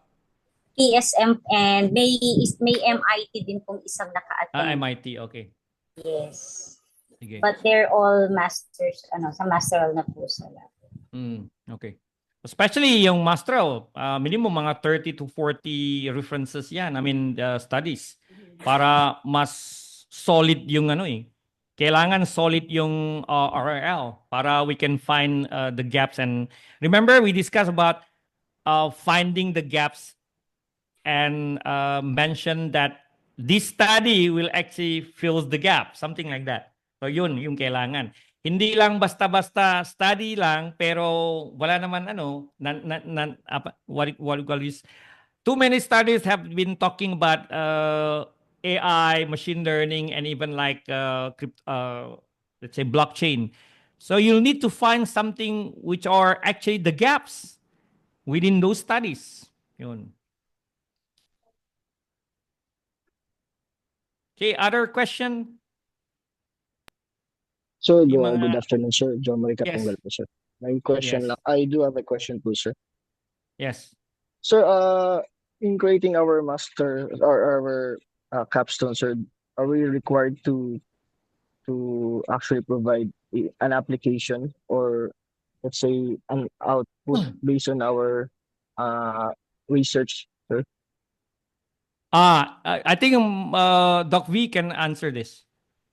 PSM and may MIT din pong isang naka-attend. MIT, okay. Yes. Sige. But they're all masters, sa masteral na po sila. Okay. Especially yung masteral, minimum mga 30 to 40 references yan. I mean, studies. Para mas solid yung kailangan solid yung RRL para we can find the gaps. And remember, we discussed about finding the gaps and mention that this study will actually fill the gap, something like that. So yun, yung kailangan. Hindi lang basta-basta study lang, pero wala naman what you call this. Too many studies have been talking about AI, machine learning, and even like let's say blockchain. So you'll need to find something which are actually the gaps within those studies. Yun. Okay, other question? So, Yung good mga- afternoon, sir. John Marie Yes. Katungal po, sir. May question Yes. lang. I do have a question po, sir. Yes. Sir, in creating our master or our capstone, sir, are we required to actually provide an application or let's say an output based on our research, sir? I think Doc V can answer this.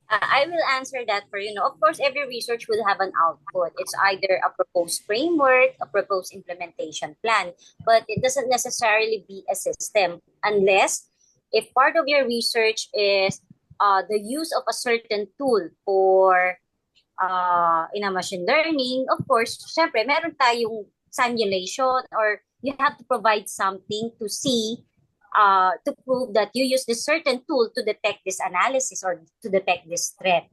I will answer that for you. Of course, every research will have an output. It's either a proposed framework, a proposed implementation plan, but it doesn't necessarily be a system unless if part of your research is the use of a certain tool for in a machine learning. Of course, syempre, meron tayong simulation or you have to provide something to see to prove that you use this certain tool to detect this analysis or to detect this threat.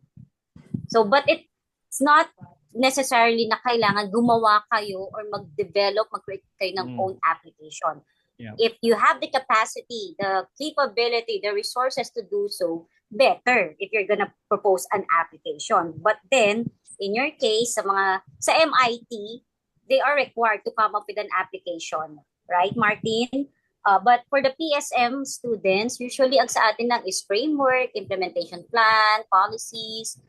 So, but it's not necessarily na kailangan gumawa kayo or mag-create kayo ng own application. Yeah. If you have the capacity, the capability, the resources to do so, better if you're gonna propose an application. But then, in your case, sa MIT, they are required to come up with an application. Right, Martin? But for the PSM students, usually ang sa atin lang is framework, implementation plan, policies.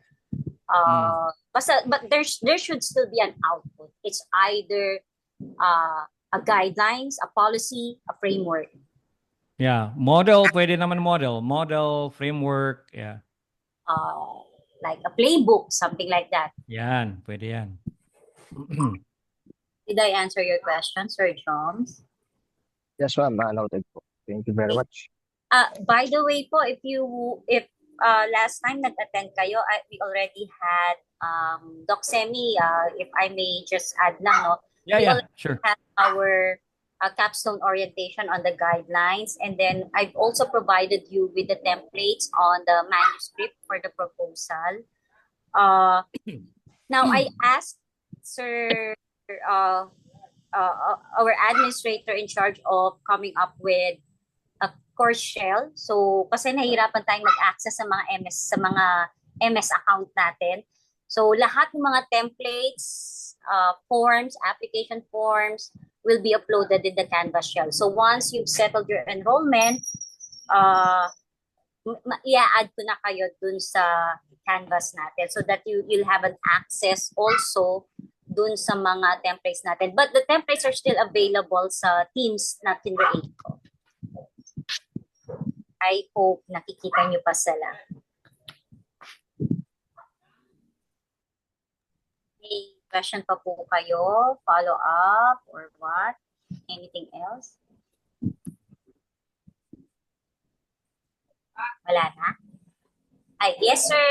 But there should still be an output. It's either a guidelines, a policy, a framework. Yeah, model, pwede naman model, framework, yeah. Like a playbook, something like that. Yan, pwede yan. Did I answer your question, Sir Jones? Yes, ma'am. Noted po. Thank you very much. By the way po, if last time nag-attend kayo, we already had Doc Semi, if I may just add lang, no? Yeah, sure. Had our capstone orientation on the guidelines, and then I've also provided you with the templates on the manuscript for the proposal. Now I asked Sir our administrator in charge of coming up with a course shell. So kasi nahihirapan tayong mag-access sa mga MS account natin. So lahat ng mga templates, forms, application forms will be uploaded in the Canvas shell. So once you've settled your enrollment, i-add ko na kayo dun sa Canvas natin so that you'll have an access also dun sa mga templates natin. But the templates are still available sa Teams na kinreate ko. I hope nakikita nyo pa sila. May question pa po kayo? Follow up or what? Anything else? Wala na? Yes, Sir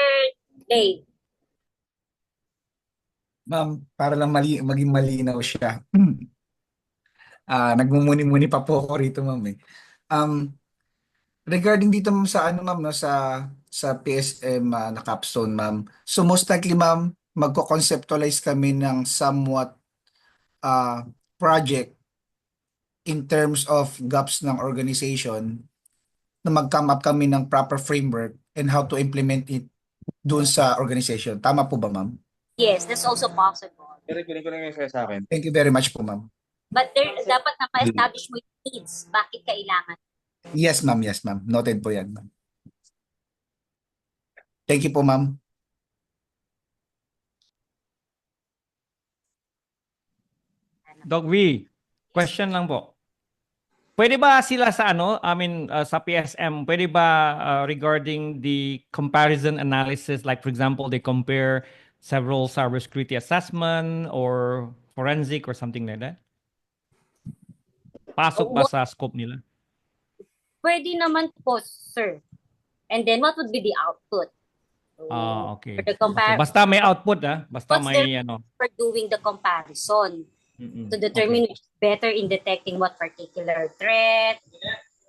Dave. Ma'am, para lang maging malinaw siya. Nagmumuni-muni pa po ako rito, ma'am eh. Regarding dito ma'am sa ma'am no, sa PSM na capstone ma'am. So most likely ma'am, magko-conceptualize kami ng somewhat project in terms of gaps ng organization na mag-come up kami ng proper framework and how to implement it doon sa organization. Tama po ba, ma'am? Yes, that's also possible. Kinig ko lang yung sa akin. Thank you very much po, ma'am. But dapat na ma-establish mo yung needs. Bakit kailangan? Yes, ma'am. Yes, ma'am. Noted po yan, ma'am. Thank you po, ma'am. Doc V, question lang po. Pwede ba sila sa sa PSM, pwede ba regarding the comparison analysis, like for example, they compare several cybersecurity assessment or forensic or something like that? Pasok ba sa scope nila? Pwede naman po, sir. And then what would be the output? Okay. For the Okay. Basta may output, basta What's may for doing the comparison to determine which is better in detecting what particular threat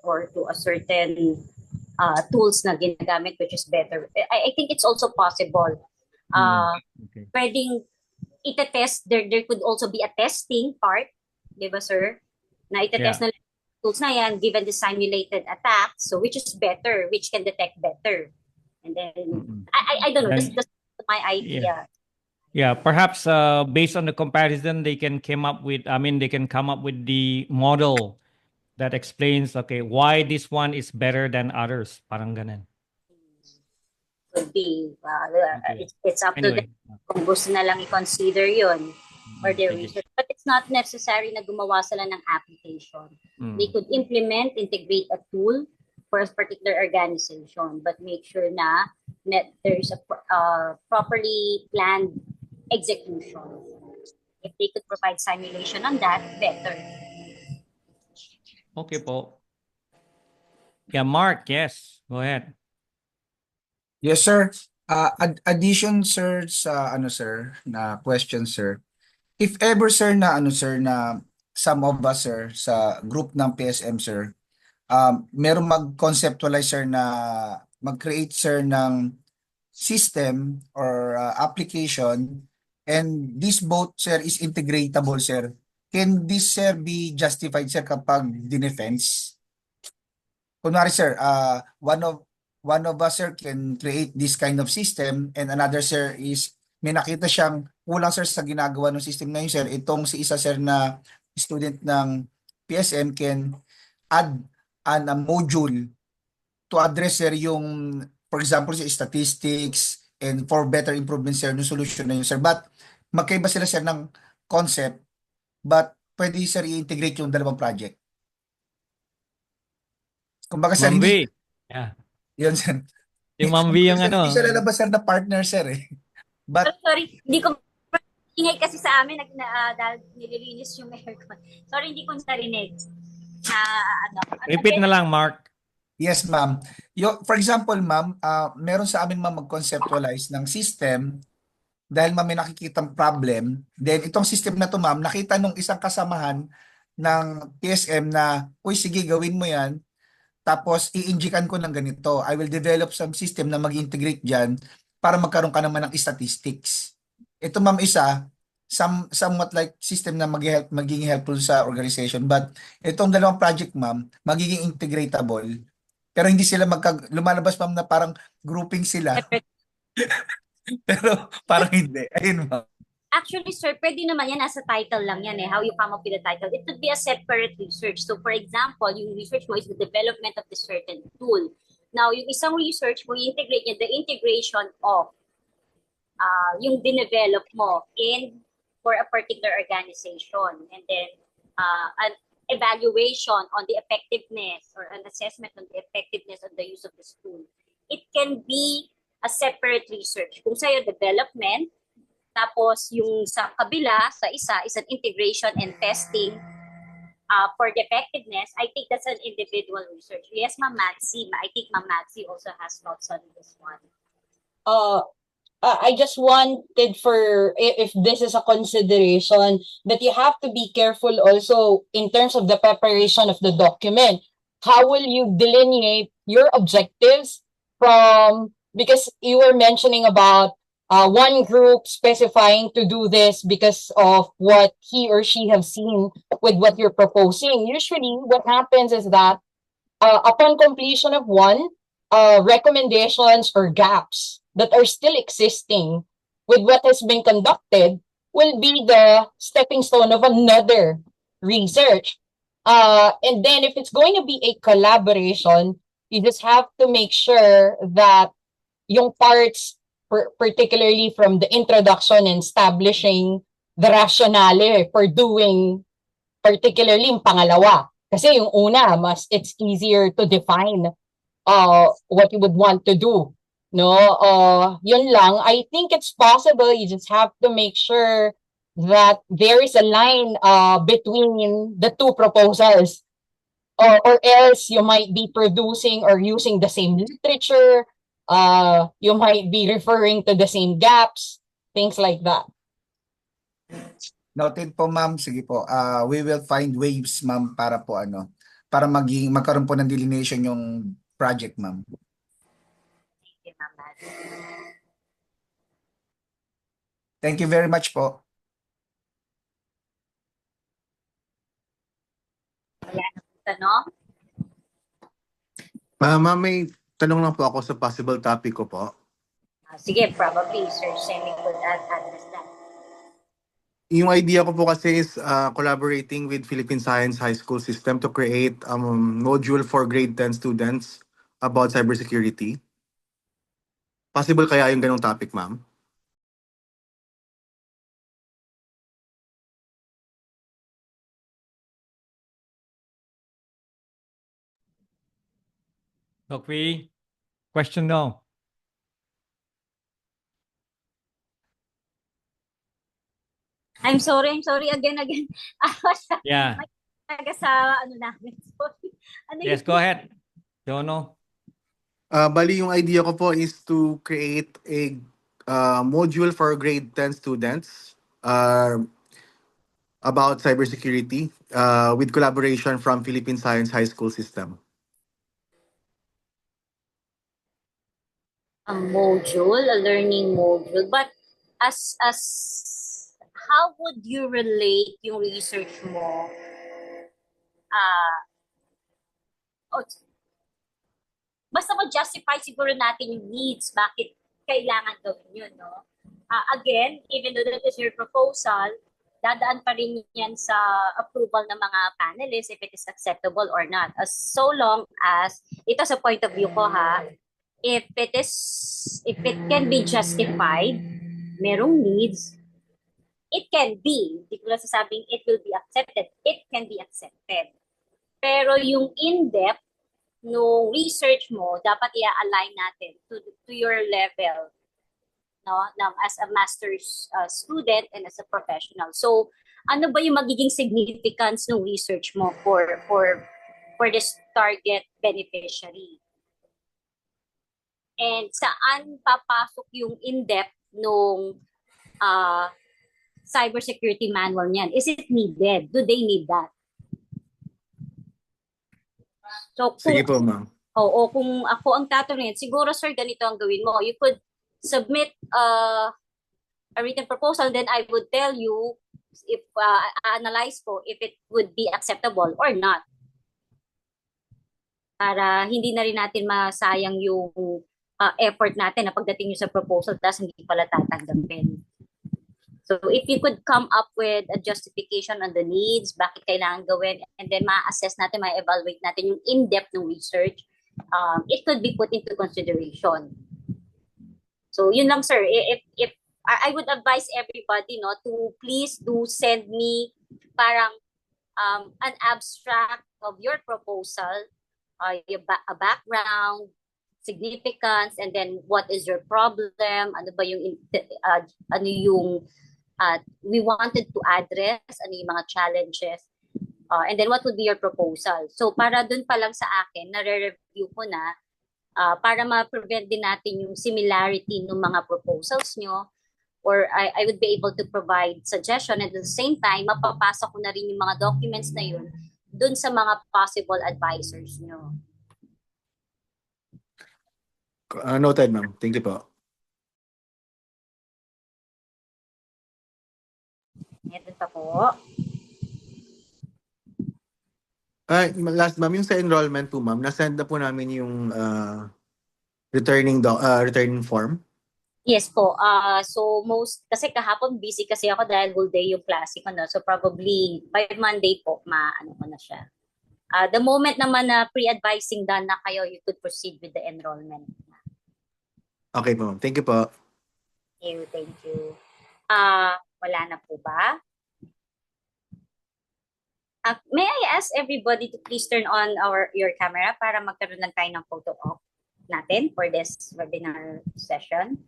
or to a certain tools na ginagamit which is better. I think it's also possible. Okay. Pwedeng itetest, there could also be a testing part, di ba, sir? Na itetest na tools na yan given the simulated attack, so which is better, which can detect better. And then, I don't know, that's my idea. Yeah, perhaps based on the comparison, they can come up with the model that explains, okay, why this one is better than others. Parang ganun. Could be. Okay. It's up to them kung gusto na lang i-consider yun for their research. But it's not necessary na gumawa sila ng application. They could integrate a tool for a particular organization, but make sure na there is a properly planned execution. If they could provide simulation on that, better. Okay po. Yeah, Mark, yes. Go ahead. Yes, sir. Addition, sir, sa sir, na question, sir. If ever, sir, na na some of us, sir, sa group ng PSM, sir, merong mag-conceptualize, sir, na mag-create, sir, ng system or application, and this both, sir, is integratable, sir. Can this, sir, be justified, sir, kapag dinefense? Kunwari, sir, one of us, sir, can create this kind of system, and another, sir, is may nakita siyang kulang, sir, sa ginagawa ng system na yun, sir. Itong si isa, sir, na student ng PSM can add a module to address, sir, yung, for example, sa statistics and for better improvement, sir, ng solution na yun, sir. But magkaiba sila, sir, ng concept, but pwede, sir, i-integrate yung dalawang project. Kumbaga, sir, hindi. Yeah. Yun, sir. Si Ma'am V yung Hindi siya lalabas, sir, na partner, sir, eh. But, sorry, hindi ko ingay kasi sa amin dahil nililinis yung aircon. Sorry, hindi ko narinig. Repeat na lang, Mark. Yes, ma'am. For example, ma'am, meron sa amin, ma'am, mag-conceptualize ng system dahil, ma'am, may nakikitang problem. Then, itong system na to, ma'am, nakita nung isang kasamahan ng PSM na, uy, sige, gawin mo yan. Tapos, i-injikan ko ng ganito. I will develop some system na mag-integrate dyan para magkaroon ka naman ng statistics. Ito, ma'am, somewhat like system na magiging helpful sa organization. But itong dalawang project, ma'am, magiging integratable. Pero hindi sila lumalabas, ma'am, na parang grouping sila. Pero parang hindi. Ayun, ma'am. Actually, sir, pwede naman yan, nasa title lang yan how you come up with the title. It could be a separate research. So, for example, yung research mo is the development of the certain tool. Now, yung isang research mo, integrate niya the integration of yung dinevelop mo for a particular organization. And then, an evaluation on the effectiveness or an assessment on the effectiveness of the use of this tool. It can be a separate research. Kung sa'yo, development, tapos yung sa kabila, sa isa, is an integration and testing for the effectiveness. I think that's an individual research. Yes, Ma'am Maxi. I think Ma'am Maxi also has thoughts on this one. I just wanted for, if this is a consideration, that you have to be careful also in terms of the preparation of the document. How will you delineate your objectives from, because you were mentioning about one group specifying to do this because of what he or she have seen with what you're proposing. Usually, what happens is that upon completion of one, recommendations or gaps that are still existing with what has been conducted will be the stepping stone of another research. And then if it's going to be a collaboration, you just have to make sure that yung parts, particularly from the introduction and establishing the rationale for doing particularly yung pangalawa. Kasi yung una, it's easier to define what you would want to do. No, yun lang. I think it's possible. You just have to make sure that there is a line between the two proposals. Or else you might be producing or using the same literature. You might be referring to the same gaps, things like that. Noted po, ma'am. Sige po. We will find ways, ma'am, para po para magkaroon po ng delineation yung project, ma'am. Thank you, Ma'am Maddie. Thank you very much po. Wala na po tanong? Ma'am, may tanong lang po ako sa possible topic ko po. Sige, probably Sir Semi could address that. Yung idea ko po kasi is collaborating with Philippine Science High School System to create module for grade 10 students about cybersecurity. Possible kaya yung ganong topic, ma'am? Dokwi, question no. I'm sorry again. Yeah. Taga sa ano namin. Sorry. Yes, go ahead. Jono. Bali, yung idea ko po is to create a module for grade 10 students about cybersecurity with collaboration from Philippine Science High School System. A module, a learning module. But as how would you relate yung research mo? Basta ma-justify siguro natin yung needs, bakit kailangan gawin yun, no? Again, even though that is your proposal, dadaan pa rin yan sa approval ng mga panelists if it is acceptable or not. So long as, ito sa point of view ko ha, if it can be justified, merong needs, it can be. Hindi ko lang sasabing it will be accepted. It can be accepted. Pero yung in-depth no research mo, dapat i-align natin to your level, no, as a master's student and as a professional. So, ano ba yung magiging significance ng research mo for this target beneficiary? And saan papasok yung in-depth nung cybersecurity manual niyan? Is it needed? Do they need that? So, Sige po, ma'am. Oo, kung ako ang tatanungin, siguro sir, ganito ang gawin mo. You could submit a written proposal, then I would tell you if analyze ko if it would be acceptable or not. Para hindi na rin natin masayang yung effort natin na pagdating nyo sa proposal tapos hindi pala tatanggapin. So if you could come up with a justification on the needs, bakit kailangan gawin, and then ma-assess natin, ma-evaluate natin yung in-depth ng research, it could be put into consideration. So yun lang sir, if I would advise everybody to please do send me parang an abstract of your proposal, a background, significance, and then what is your problem, ano ba yung we wanted to address, ano yung mga challenges, and then what would be your proposal. So para dun pa lang sa akin, nare-review ko na para ma-prevent din natin yung similarity ng mga proposals nyo, or I would be able to provide suggestion, and at the same time, mapapasok ko na rin yung mga documents na yun dun sa mga possible advisors nyo. Noted, ma'am. Thank you po. Ito pa po. Last ma'am, yung sa enrollment po ma'am, nasend na po namin yung returning form. Yes po. So kasi kahapon busy kasi ako dahil whole day yung klase ko, no? So probably by Monday po, maano ko na siya. The moment naman na pre-advising done na kayo, you could proceed with the enrollment. Okay po ma'am. Thank you po. Thank you. Wala na po ba? May I ask everybody to please turn on your camera para magkaroon lang tayo ng photo op natin for this webinar session.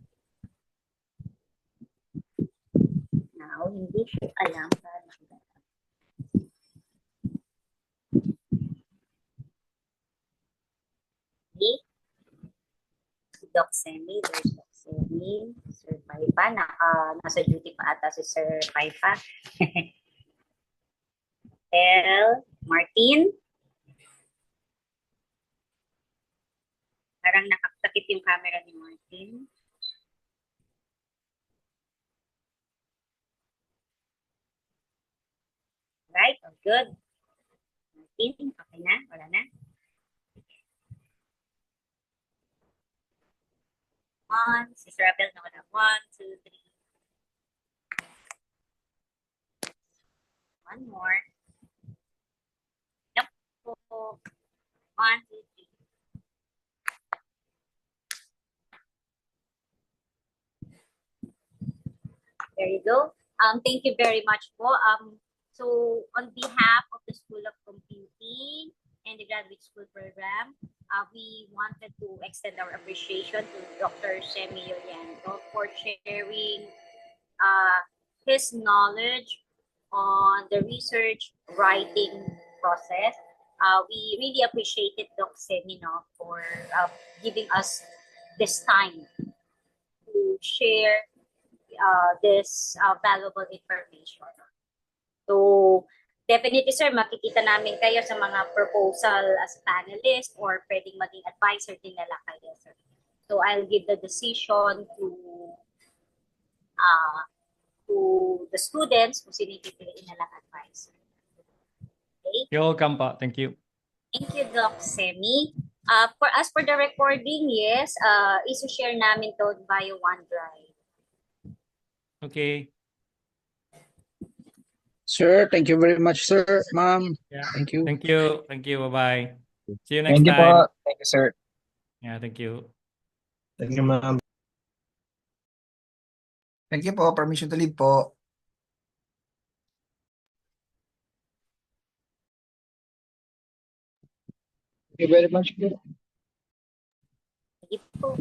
Now, hindi ko alam paano. Okay. Doc Semi, there's Doc Semi, Sir Paipa, nasa duty pa ata si Sir Paipa. Martin. Parang nakaktakit yung camera ni Martin. Right, oh, good. Martin, okay na? Wala na? Si Sir Abel na wala. 1, 2, 3. One more. Yep. 1, 2, 3. There you go. Thank you very much po. So on behalf of the School of Computing and the Graduate School Program, we wanted to extend our appreciation to Dr. Shemi Yoriento for sharing his knowledge on the research writing process. We really appreciated Doc Semi for giving us this time to share this valuable information. So, definitely sir, makikita namin kayo sa mga proposal as panelist or pwedeng maging advisor din nila kayo sir. So, I'll give the decision to the students kung sino pipiliin nilang advisor. Okay? You're welcome po. Thank you. Thank you, Doc Semi. For the recording, yes, isi-share namin to via OneDrive. Okay. Sir, thank you very much, sir, ma'am. Yeah. Thank you. Thank you. Thank you. Bye-bye. See you next Thank you time. po. Thank you, sir. Yeah, thank you. Thank you, ma'am. Thank you po. Permission to leave po. Thank you very much. Sige po.